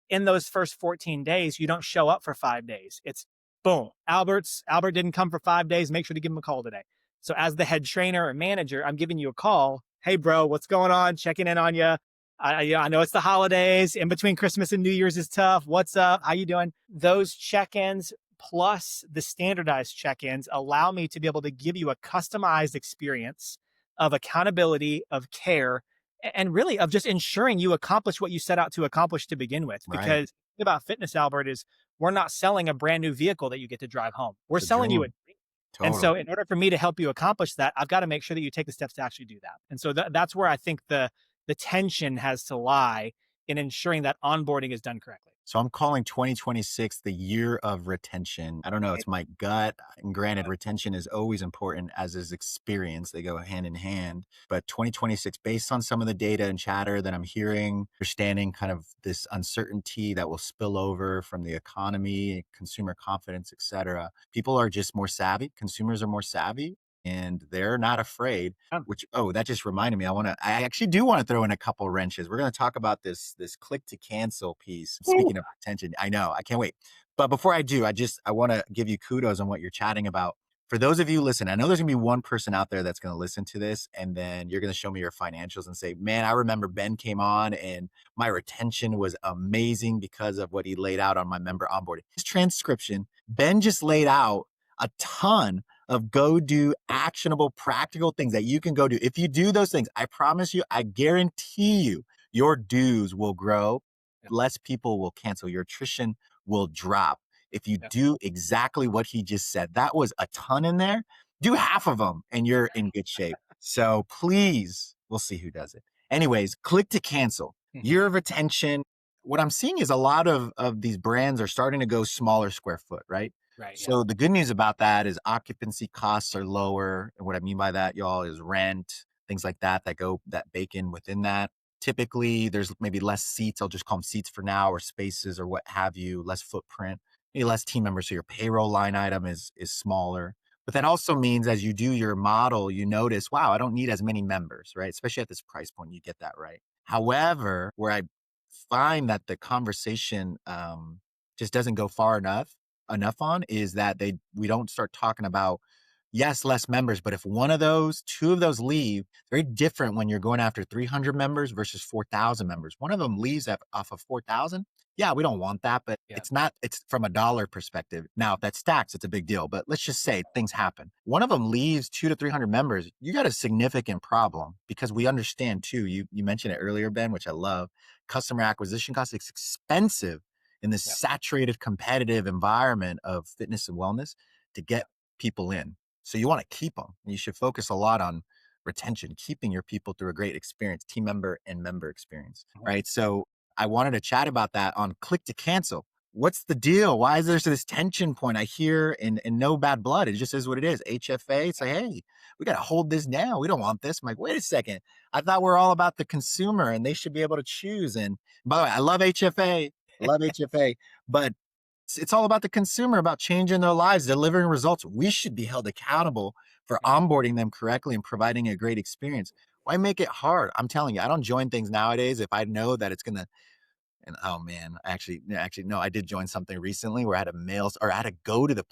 in those first 14 days, you don't show up for 5 days. It's boom. Albert didn't come for 5 days. Make sure to give him a call today. So as the head trainer or manager, I'm giving you a call. Hey, bro, what's going on? Checking in on you. I know it's the holidays. In between Christmas and New Year's is tough. What's up? How you doing? Those check-ins plus the standardized check-ins allow me to be able to give you a customized experience of accountability, of care, and really of just ensuring you accomplish what you set out to accomplish to begin with. Right. Because the thing about fitness, Albert, is we're not selling a brand new vehicle that you get to drive home. We're It's a selling you a dream. dream. And Totally. so in order for me to help you accomplish that, I've got to make sure that you take the steps to actually do that. And so that's where I think the tension has to lie in ensuring that onboarding is done correctly. So I'm calling 2026 the year of retention. I don't know, it's my gut. And granted, retention is always important, as is experience. They go hand in hand. But 2026, based on some of the data and chatter that I'm hearing, understanding kind of this uncertainty that will spill over from the economy, consumer confidence, et cetera, people are just more savvy. Consumers are more savvy. And they're not afraid, which, that just reminded me. I actually do want to throw in a couple wrenches. We're going to talk about this click to cancel piece. Speaking of retention, I know, I can't wait. But before I do, I want to give you kudos on what you're chatting about. For those of you listen, I know there's gonna be one person out there that's gonna listen to this, and then you're gonna show me your financials and say, man, I remember Ben came on and my retention was amazing because of what he laid out on my member onboarding. His transcription, Ben just laid out a ton of go do actionable, practical things that you can go do. If you do those things, I promise you, I guarantee you, your dues will grow. Less people will cancel. Your attrition will drop. If you do exactly what he just said, that was a ton in there. Do half of them and you're in good shape. So please, we'll see who does it. Anyways, click to cancel. Year of retention. What I'm seeing is a lot of these brands are starting to go smaller square foot, right? Right. Yeah. So the good news about that is occupancy costs are lower. And what I mean by that, y'all, is rent, things like that that bake in within that. Typically, there's maybe less seats. I'll just call them seats for now, or spaces or what have you, less footprint, maybe less team members. So your payroll line item is smaller. But that also means as you do your model, you notice, wow, I don't need as many members, right? Especially at this price point, you get that right. However, where I find that the conversation just doesn't go far enough on is that we don't start talking about, yes, less members, but if two of those leave, very different when you're going after 300 members versus 4,000 members. One of them leaves off of 4,000. Yeah, we don't want that, but it's from a dollar perspective. Now, if that stacks, it's a big deal, but let's just say things happen. One of them leaves 200 to 300 members. You got a significant problem, because we understand too, you mentioned it earlier, Ben, which I love, customer acquisition costs. It's expensive in this saturated competitive environment of fitness and wellness to get people in. So you want to keep them. You should focus a lot on retention, keeping your people through a great experience, team member and member experience, Mhm. right? So I wanted to chat about that on click to cancel. What's the deal? Why is there this tension point? I hear in no bad blood. It just is what it is. HFA, say, hey, we got to hold this down. We don't want this. I'm like, wait a second. I thought we're all about the consumer and they should be able to choose. And by the way, I love HFA, love HFA, but it's all about the consumer, about changing their lives, delivering results. We should be held accountable for Yeah. onboarding them correctly and providing a great experience. Why make it hard? I'm telling you, I don't join things nowadays if I know that it's gonna. And oh man, actually, no, I did join something recently where I had to mail or I had to go to the.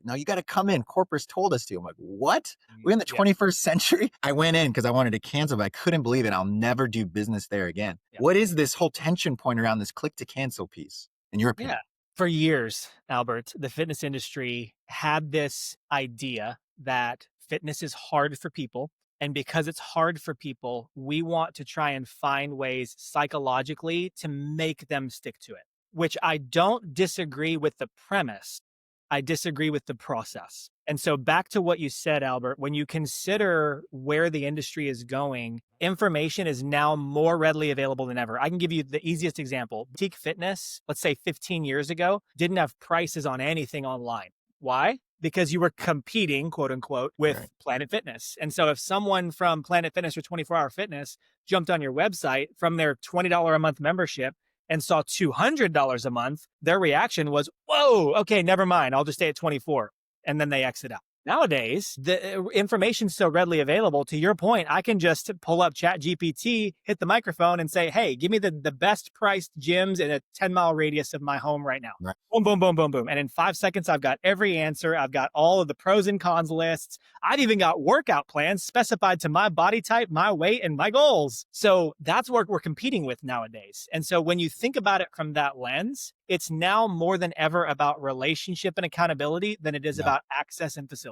No, you got to come in. Corporate's told us to. I'm like, what? We're in the Yeah. 21st century. I went in because I wanted to cancel, but I couldn't believe it. I'll never do business there again. Yeah. What is this whole tension point around this click to cancel piece, in your Yeah. opinion? For years, Albert, the fitness industry had this idea that fitness is hard for people. And because it's hard for people, we want to try and find ways psychologically to make them stick to it, which I don't disagree with the premise. I disagree with the process. And so, back to what you said, Albert, when you consider where the industry is going, information is now more readily available than ever. I can give you the easiest example. Boutique fitness, let's say 15 years ago, didn't have prices on anything online. Why? Because you were competing, quote unquote, with Right. Planet Fitness. And so if someone from Planet Fitness or 24-hour fitness jumped on your website from their $20 a month membership and saw $200 a month, their reaction was, whoa, okay, never mind. I'll just stay at 24. And then they exit out. Nowadays, the information's so readily available. To your point, I can just pull up Chat GPT, hit the microphone and say, hey, give me the best priced gyms in a 10-mile radius of my home right now. Right. Boom, boom, boom, boom, boom. And in 5 seconds, I've got every answer. I've got all of the pros and cons lists. I've even got workout plans specified to my body type, my weight, and my goals. So that's what we're competing with nowadays. And so when you think about it from that lens, it's now more than ever about relationship and accountability than it is Yeah. about access and facility.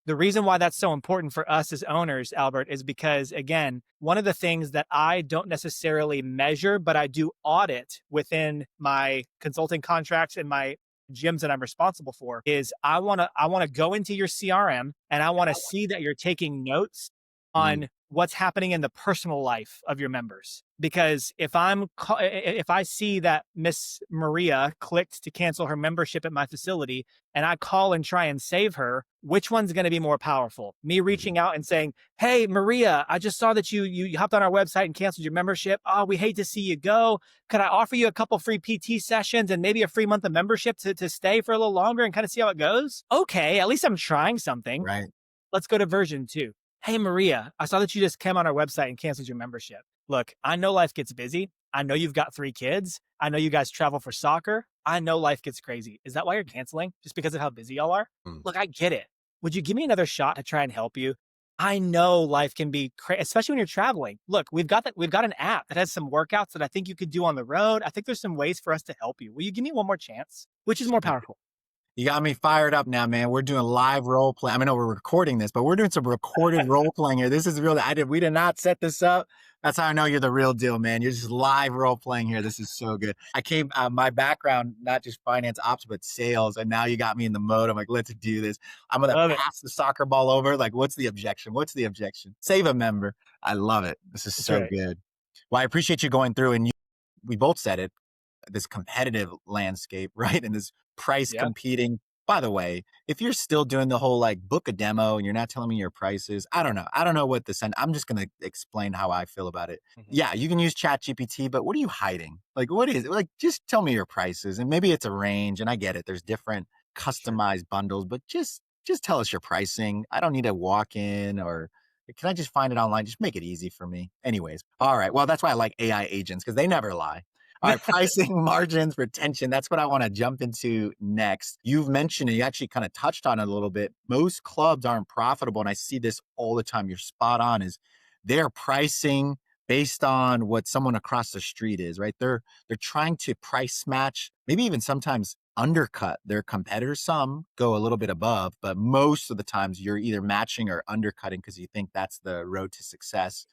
The reason why that's so important for us as owners, Albert, is because, again, one of the things that I don't necessarily measure, but I do audit within my consulting contracts and my gyms that I'm responsible for is I want to go into your CRM and I want to see that you're taking notes Mm. on what's happening in the personal life of your members. Because if I see that Miss Maria clicked to cancel her membership at my facility and I call and try and save her, which one's going to be more powerful? Me reaching out and saying, "Hey Maria, I just saw that you hopped on our website and canceled your membership. Oh, we hate to see you go. Could I offer you a couple free PT sessions and maybe a free month of membership to stay for a little longer and kind of see how it goes?" Okay, at least I'm trying something. Right. Let's go to version 2. Hey, Maria, I saw that you just came on our website and canceled your membership. Look, I know life gets busy. I know you've got 3 kids. I know you guys travel for soccer. I know life gets crazy. Is that why you're canceling? Just because of how busy y'all are? Mm. Look, I get it. Would you give me another shot to try and help you? I know life can be crazy, especially when you're traveling. Look, we've got an app that has some workouts that I think you could do on the road. I think there's some ways for us to help you. Will you give me one more chance? Which is more powerful? You got me fired up now, man. We're doing live role play. I mean, no, we're recording this, but we're doing some recorded role playing here. This is real. We did not set this up. That's how I know you're the real deal, man. You're just live role playing here. This is so good. I came, my background, not just finance ops, but sales. And now you got me in the mode. I'm like, let's do this. I'm going Love to it. pass the soccer ball over. Like, what's the objection? What's the objection? Save a member. I love it. This is That's so right. good. Well, I appreciate you going through and we both said it, this competitive landscape, right? And this price Yeah. competing. By the way, if you're still doing the whole like book a demo and you're not telling me your prices, I don't know. I don't know what the send. I'm just going to explain how I feel about it. Mhm. Yeah, you can use Chat GPT, but what are you hiding? Like, what is it? Like, just tell me your prices, and maybe it's a range. And I get it. There's different Sure. customized bundles, but just tell us your pricing. I don't need to walk in, or can I just find it online? Just make it easy for me. Anyways, all right. Well, that's why I like AI agents because they never lie. All right, pricing, margins, retention. That's what I want to jump into next. You've mentioned, and you actually kind of touched on it a little bit. Most clubs aren't profitable, and I see this all the time. You're spot on. Is they're pricing based on what someone across the street is, right? They're trying to price match, maybe even sometimes undercut their competitors. Some go a little bit above, but most of the times you're either matching or undercutting because you think that's the road to success.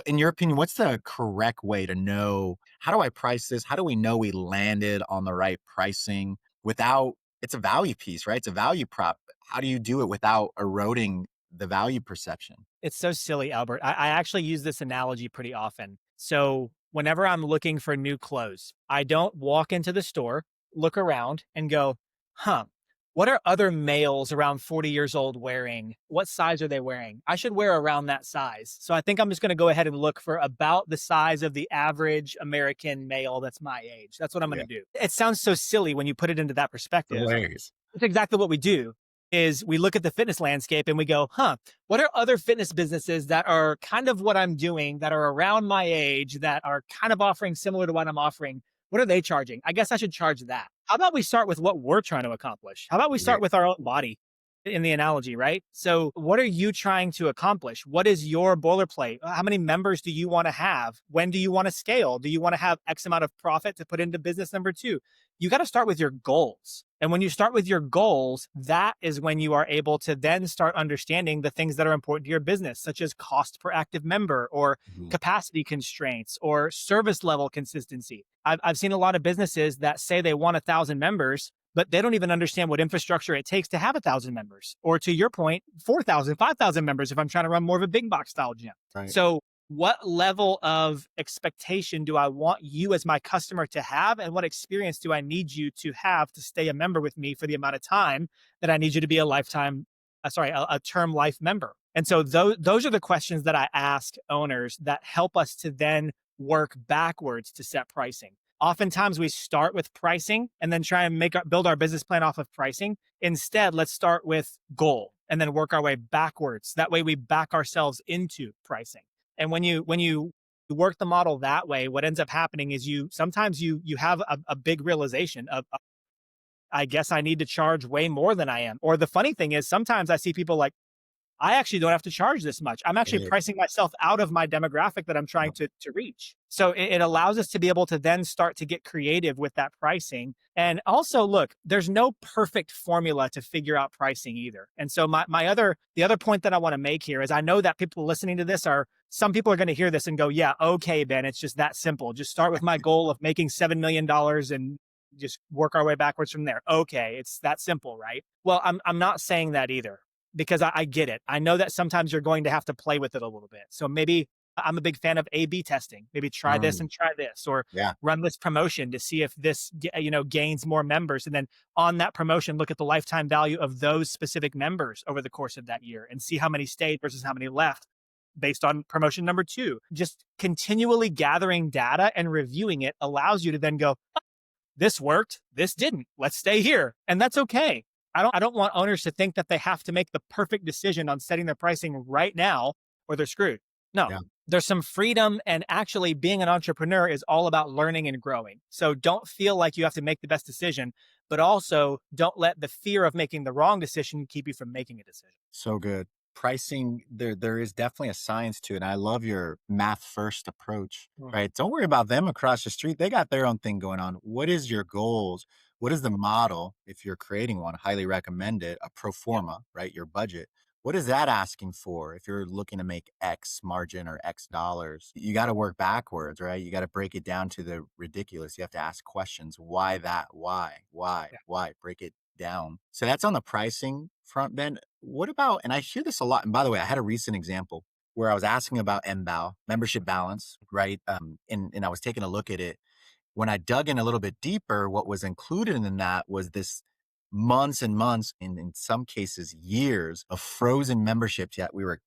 In your opinion, what's the correct way to know how do I price this? How do we know we landed on the right pricing without, it's a value piece, right? It's a value prop. How do you do it without eroding the value perception? It's so silly, Albert. I actually use this analogy pretty often. So whenever I'm looking for new clothes, I don't walk into the store, look around, and go, huh, what are other males around 40 years old wearing? What size are they wearing? I should wear around that size. So I think I'm just going to go ahead and look for about the size of the average American male that's my age. That's what I'm going Yeah. to do. It sounds so silly when you put it into that perspective. Hilarious. It's exactly what we do is we look at the fitness landscape and we go, huh, what are other fitness businesses that are kind of what I'm doing, that are around my age, that are kind of offering similar to what I'm offering? What are they charging? I guess I should charge that. How about we start with what we're trying to accomplish? How about we Yeah. start with our own body in the analogy, right? So, what are you trying to accomplish? What is your boilerplate? How many members do you want to have? When do you want to scale? Do you want to have X amount of profit to put into business number two? You got to start with your goals. And when you start with your goals, that is when you are able to then start understanding the things that are important to your business, such as cost per active member or Mhm. capacity constraints or service level consistency. I've seen a lot of businesses that say they want 1,000 members, but they don't even understand what infrastructure it takes to have 1,000 members. Or to your point, 4,000, 5,000 members if I'm trying to run more of a big box style gym. Right. So what level of expectation do I want you as my customer to have? And what experience do I need you to have to stay a member with me for the amount of time that I need you to be a a term life member? And so those are the questions that I ask owners that help us to then work backwards to set pricing. Oftentimes we start with pricing and then try and build our business plan off of pricing. Instead, let's start with goal and then work our way backwards. That way we back ourselves into pricing. And when you work the model that way, what ends up happening is you sometimes you have a big realization of I guess I need to charge way more than I am. Or the funny thing is sometimes I see people like, I actually don't have to charge this much. I'm actually Yeah. pricing myself out of my demographic that I'm trying to reach. So it allows us to be able to then start to get creative with that pricing. And also, look, there's no perfect formula to figure out pricing either. And so the other point that I want to make here is I know that people listening to this some people are going to hear this and go, yeah, okay, Ben, it's just that simple. Just start with my goal of making $7 million and just work our way backwards from there. Okay, it's that simple, right? Well, I'm not saying that either because I get it. I know that sometimes you're going to have to play with it a little bit. So maybe I'm a big fan of A/B testing. Maybe try this and try this, or Yeah. run this promotion to see if this gains more members, and then on that promotion, look at the lifetime value of those specific members over the course of that year, and see how many stayed versus how many left based on promotion number two. Just continually gathering data and reviewing it allows you to then go, this worked, this didn't. Let's stay here, and that's okay. I don't want owners to think that they have to make the perfect decision on setting their pricing right now or they're screwed. No, Yeah. there's some freedom, and actually being an entrepreneur is all about learning and growing. So don't feel like you have to make the best decision, but also don't let the fear of making the wrong decision keep you from making a decision. So good. Pricing, there is definitely a science to it. And I love your math first approach, right? Don't worry about them across the street. They got their own thing going on. What is your goals? What is the model? If you're creating one, highly recommend it. A pro Yeah. forma, right? Your budget. What is that asking for? If you're looking to make X margin or X dollars, you got to work backwards, right? You got to break it down to the ridiculous. You have to ask questions. Why that? Why? Why? Yeah. Why? Break it down. So that's on the pricing front, Ben. What about, and I hear this a lot. And by the way, I had a recent example where I was asking about MBAL, membership balance, right? And I was taking a look at it. When I dug in a little bit deeper, what was included in that was this months and months, and in some cases years of frozen memberships. Yet we were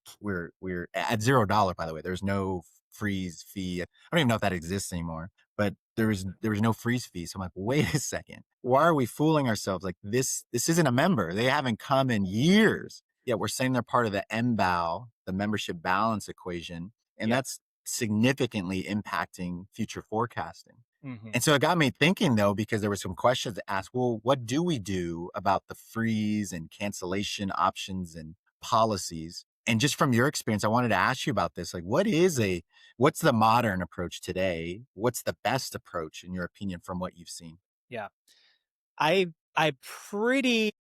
at $0, by the way. There's no freeze fee. I don't even know if that exists anymore, but there was no freeze fee. So I'm like, wait a second. Why are we fooling ourselves? Like this isn't a member. They haven't come in years. Yet we're saying they're part of the MBAL, the membership balance equation. And Yeah. that's significantly impacting future forecasting. Mhm. And so it got me thinking, though, because there were some questions to ask. Well, what do we do about the freeze and cancellation options and policies? And just from your experience, I wanted to ask you about this. Like, what's the modern approach today? What's the best approach, in your opinion, from what you've seen? Yeah. I I pretty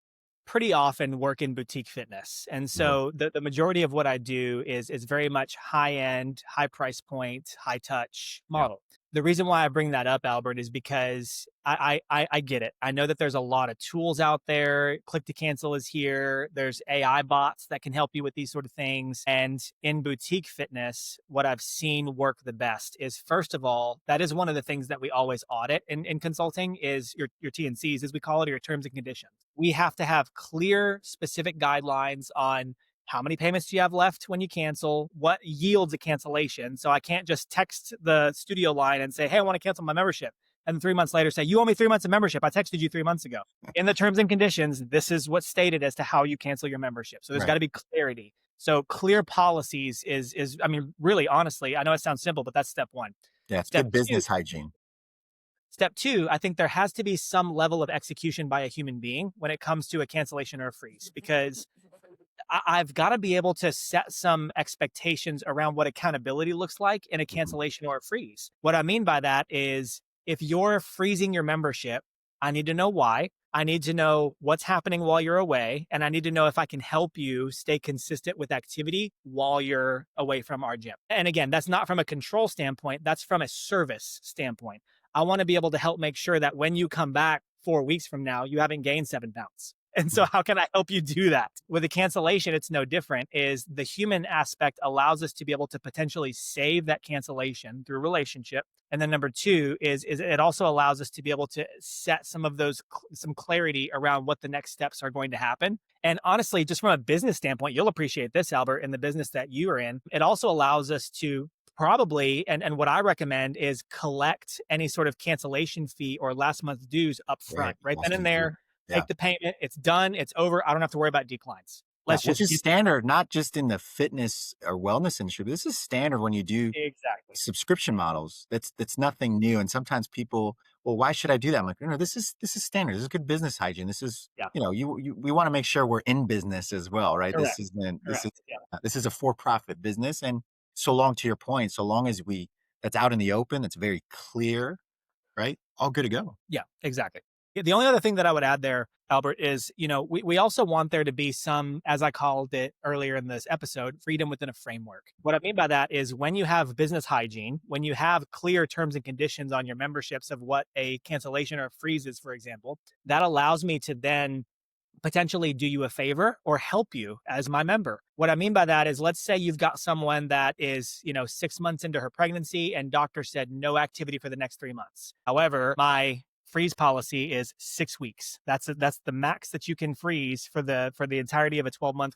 often work in boutique fitness. And Mhm. so the majority of what I do is very much high end, high price point, high touch Yeah. model. The reason why I bring that up, Albert, is because I get it. I know that there's a lot of tools out there. Click to cancel is here. There's AI bots that can help you with these sort of things. And in boutique fitness, what I've seen work the best is, first of all, that is one of the things that we always audit in consulting is your T&Cs, as we call it, or your terms and conditions. We have to have clear, specific guidelines on how many payments do you have left when you cancel? What yields a cancellation? So I can't just text the studio line and say, hey, I want to cancel my membership. And then 3 months later say, you owe me 3 months of membership. I texted you 3 months ago. In the terms and conditions, this is what's stated as to how you cancel your membership. So there's got to be clarity. So clear policies is, I mean, really, honestly, I know it sounds simple, but that's step one. Yeah, it's good business hygiene. Step two, I think there has to be some level of execution by a human being when it comes to a cancellation or a freeze, because I've got to be able to set some expectations around what accountability looks like in a cancellation or a freeze. What I mean by that is if you're freezing your membership, I need to know why. I need to know what's happening while you're away. And I need to know if I can help you stay consistent with activity while you're away from our gym. And again, that's not from a control standpoint. That's from a service standpoint. I want to be able to help make sure that when you come back 4 weeks from now, you haven't gained 7 pounds. And so how can I help you do that? With a cancellation, it's no different. Is the human aspect allows us to be able to potentially save that cancellation through relationship. And then number two is it also allows us to be able to set some of those, some clarity around what the next steps are going to happen. And honestly, just from a business standpoint, you'll appreciate this, Albert, in the business that you are in. It also allows us to probably, and what I recommend is collect any sort of cancellation fee or last month's dues up front, right then and there. Take the payment. It's done. It's over. I don't have to worry about declines. Which is standard, not just in the fitness or wellness industry, but this is standard when you do subscription models. That's nothing new. And sometimes people, well, why should I do that? I'm like, no, this is standard. This is good business hygiene. This is, we want to make sure we're in business as well, right? Correct. This is a for-profit business. And so long, to your point, so long as that's out in the open, that's very clear, right? All good to go. Yeah, exactly. The only other thing that I would add there, Albert, is, we also want there to be some, as I called it earlier in this episode, freedom within a framework. What I mean by that is when you have business hygiene, when you have clear terms and conditions on your memberships of what a cancellation or a freeze is, for example, that allows me to then potentially do you a favor or help you as my member. What I mean by that is, let's say you've got someone that is, 6 months into her pregnancy and doctor said no activity for the next 3 months. However, my freeze policy is 6 weeks. That's the max that you can freeze for the entirety of a 12-month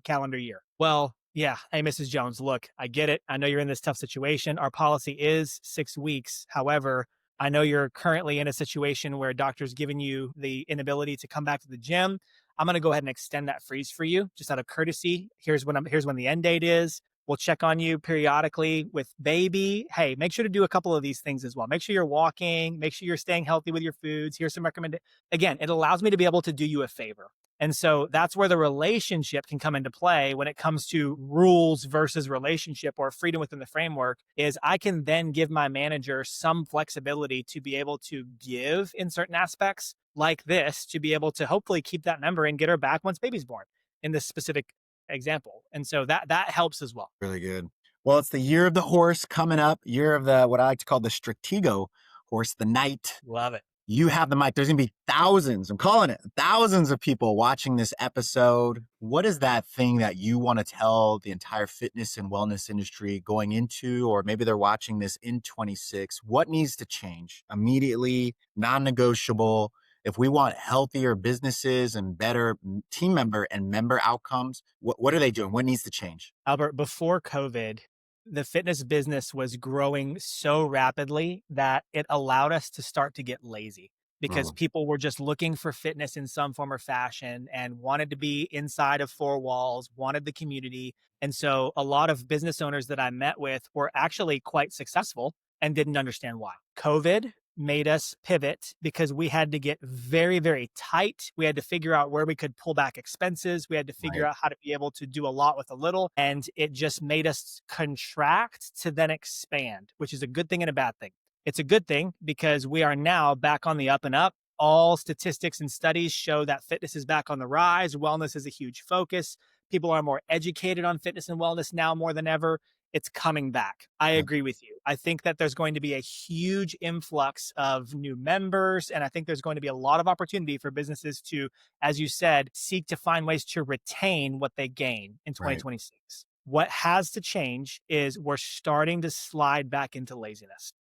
calendar year. Well, yeah. Hey, Mrs. Jones, look, I get it. I know you're in this tough situation. Our policy is 6 weeks. However, I know you're currently in a situation where a doctor's given you the inability to come back to the gym. I'm going to go ahead and extend that freeze for you just out of courtesy. Here's when the end date is. We'll check on you periodically with baby. Hey, make sure to do a couple of these things as well. Make sure you're walking. Make sure you're staying healthy with your foods. Here's some recommendations. Again, it allows me to be able to do you a favor. And so that's where the relationship can come into play when it comes to rules versus relationship or freedom within the framework. Is I can then give my manager some flexibility to be able to give in certain aspects like this, to be able to hopefully keep that member and get her back once baby's born in this specific example. And so that helps as well. Really good. Well, it's the year of the horse coming up, year of the, what I like to call the Stratego horse, the knight. Love it. You have the mic. There's going to be thousands, I'm calling it, thousands of people watching this episode. What is that thing that you want to tell the entire fitness and wellness industry going into, or maybe they're watching this in 26? What needs to change immediately, non-negotiable? If we want healthier businesses and better team member and member outcomes, what are they doing? What needs to change? Albert, before COVID, the fitness business was growing so rapidly that it allowed us to start to get lazy because people were just looking for fitness in some form or fashion and wanted to be inside of 4 walls, wanted the community. And so a lot of business owners that I met with were actually quite successful and didn't understand why. COVID made us pivot because we had to get very, very tight. We had to figure out where we could pull back expenses. We had to figure out how to be able to do a lot with a little. And it just made us contract to then expand, which is a good thing and a bad thing. It's a good thing because we are now back on the up and up. All statistics and studies show that fitness is back on the rise. Wellness is a huge focus. People are more educated on fitness and wellness now more than ever. it's coming back. I agree with you. I think that there's going to be a huge influx of new members. And I think there's going to be a lot of opportunity for businesses to, as you said, seek to find ways to retain what they gain in Right. 2026. What has to change is we're starting to slide back into laziness.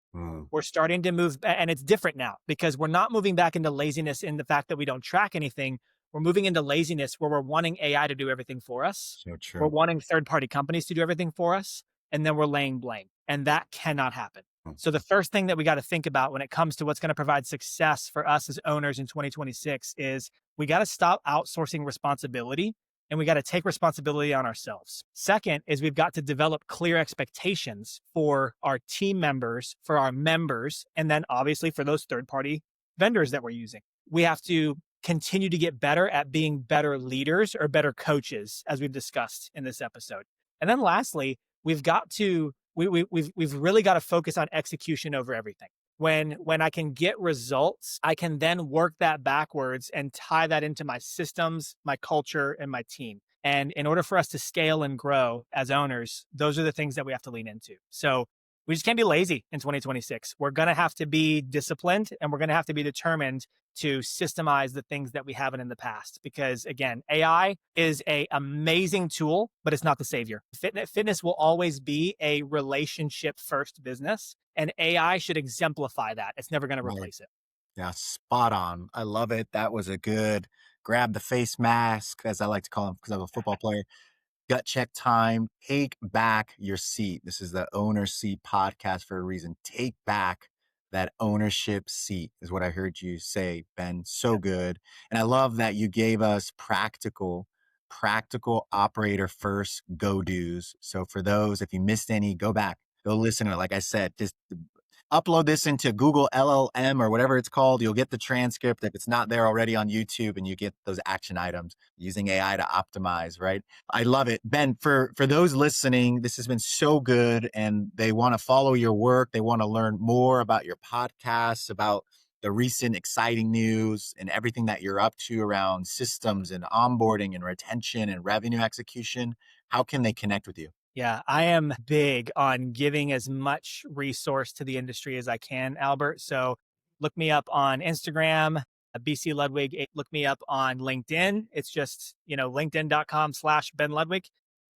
We're starting to move, and it's different now because we're not moving back into laziness in the fact that we don't track anything. We're moving into laziness where we're wanting AI to do everything for us. So We're true. wanting third-party companies to do everything for us, and then we're laying blame. And that cannot happen. So the first thing that we got to think about when it comes to what's going to provide success for us as owners in 2026 is we got to stop outsourcing responsibility and we got to take responsibility on ourselves. Second is we've got to develop clear expectations for our team members, for our members, and then obviously for those third-party vendors that we're using. We have to continue to get better at being better leaders or better coaches, as we've discussed in this episode. And then lastly, we've really got to focus on execution over everything. When I can get results, I can then work that backwards and tie that into my systems, my culture, and my team. And in order for us to scale and grow as owners, those are the things that we have to lean into. So we just can't be lazy in 2026. We're going to have to be disciplined and we're going to have to be determined to systemize the things that we haven't in the past. Because again, AI is an amazing tool, but it's not the savior. Fitness will always be a relationship first business, and AI should exemplify that. It's never going to replace it. Yeah, spot on. I love it. That was a good grab the face mask, as I like to call him because I'm a football player. Gut check time. Take back your seat. This is the Owner Seat podcast for a reason. Take back that ownership seat is what I heard you say, Ben. So good. And I love that you gave us practical operator first go-dos. So for those, if you missed any, go back, go listen to it. Like I said, just upload this into Google LLM or whatever it's called. You'll get the transcript if it's not there already on YouTube, and you get those action items using AI to optimize, right? I love it. Ben, for those listening, this has been so good and they want to follow your work. They want to learn more about your podcasts, about the recent exciting news and everything that you're up to around systems and onboarding and retention and revenue execution. How can they connect with you? Yeah, I am big on giving as much resource to the industry as I can, Albert. So look me up on Instagram, BC Ludwig. Look me up on LinkedIn. It's just, linkedin.com/Ben Ludwig.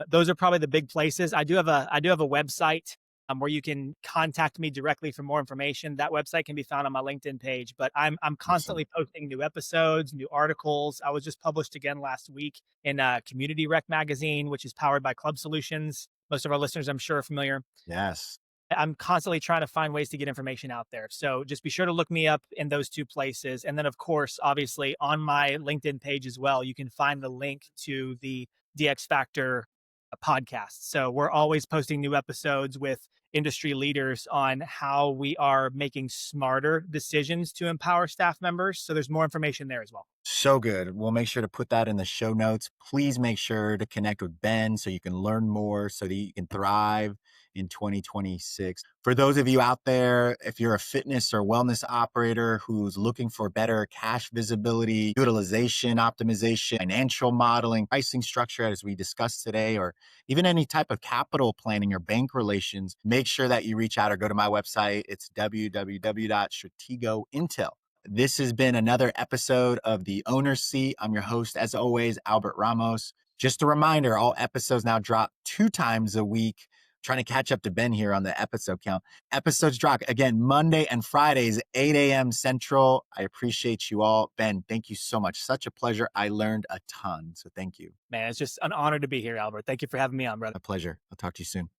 Those are probably the big places. I do have a website where you can contact me directly for more information. That website can be found on my LinkedIn page, but I'm constantly posting new episodes, new articles. I was just published again last week in Community Rec magazine, which is powered by Club Solutions. Most of our listeners, I'm sure, are familiar. Yes. I'm constantly trying to find ways to get information out there. So just be sure to look me up in those two places. And then, of course, obviously on my LinkedIn page as well, you can find the link to the DXFactor podcast. So we're always posting new episodes with industry leaders on how we are making smarter decisions to empower staff members. So there's more information there as well. So good. We'll make sure to put that in the show notes. Please make sure to connect with Ben so you can learn more so that you can thrive in 2026. For those of you out there, if you're a fitness or wellness operator who's looking for better cash visibility, utilization optimization, financial modeling, pricing structure, as we discussed today, or even any type of capital planning or bank relations, make sure that you reach out or go to my website. It's www.strategointel. This has been another episode of The Owner's Seat. I'm your host, as always, Albert Ramos. Just a reminder, all episodes now drop 2 times a week. Trying to catch up to Ben here on the episode count. Episodes drop again Monday and Fridays, 8 a.m. Central. I appreciate you all. Ben, thank you so much. Such a pleasure. I learned a ton. So thank you. Man, it's just an honor to be here, Albert. Thank you for having me on, brother. A pleasure. I'll talk to you soon.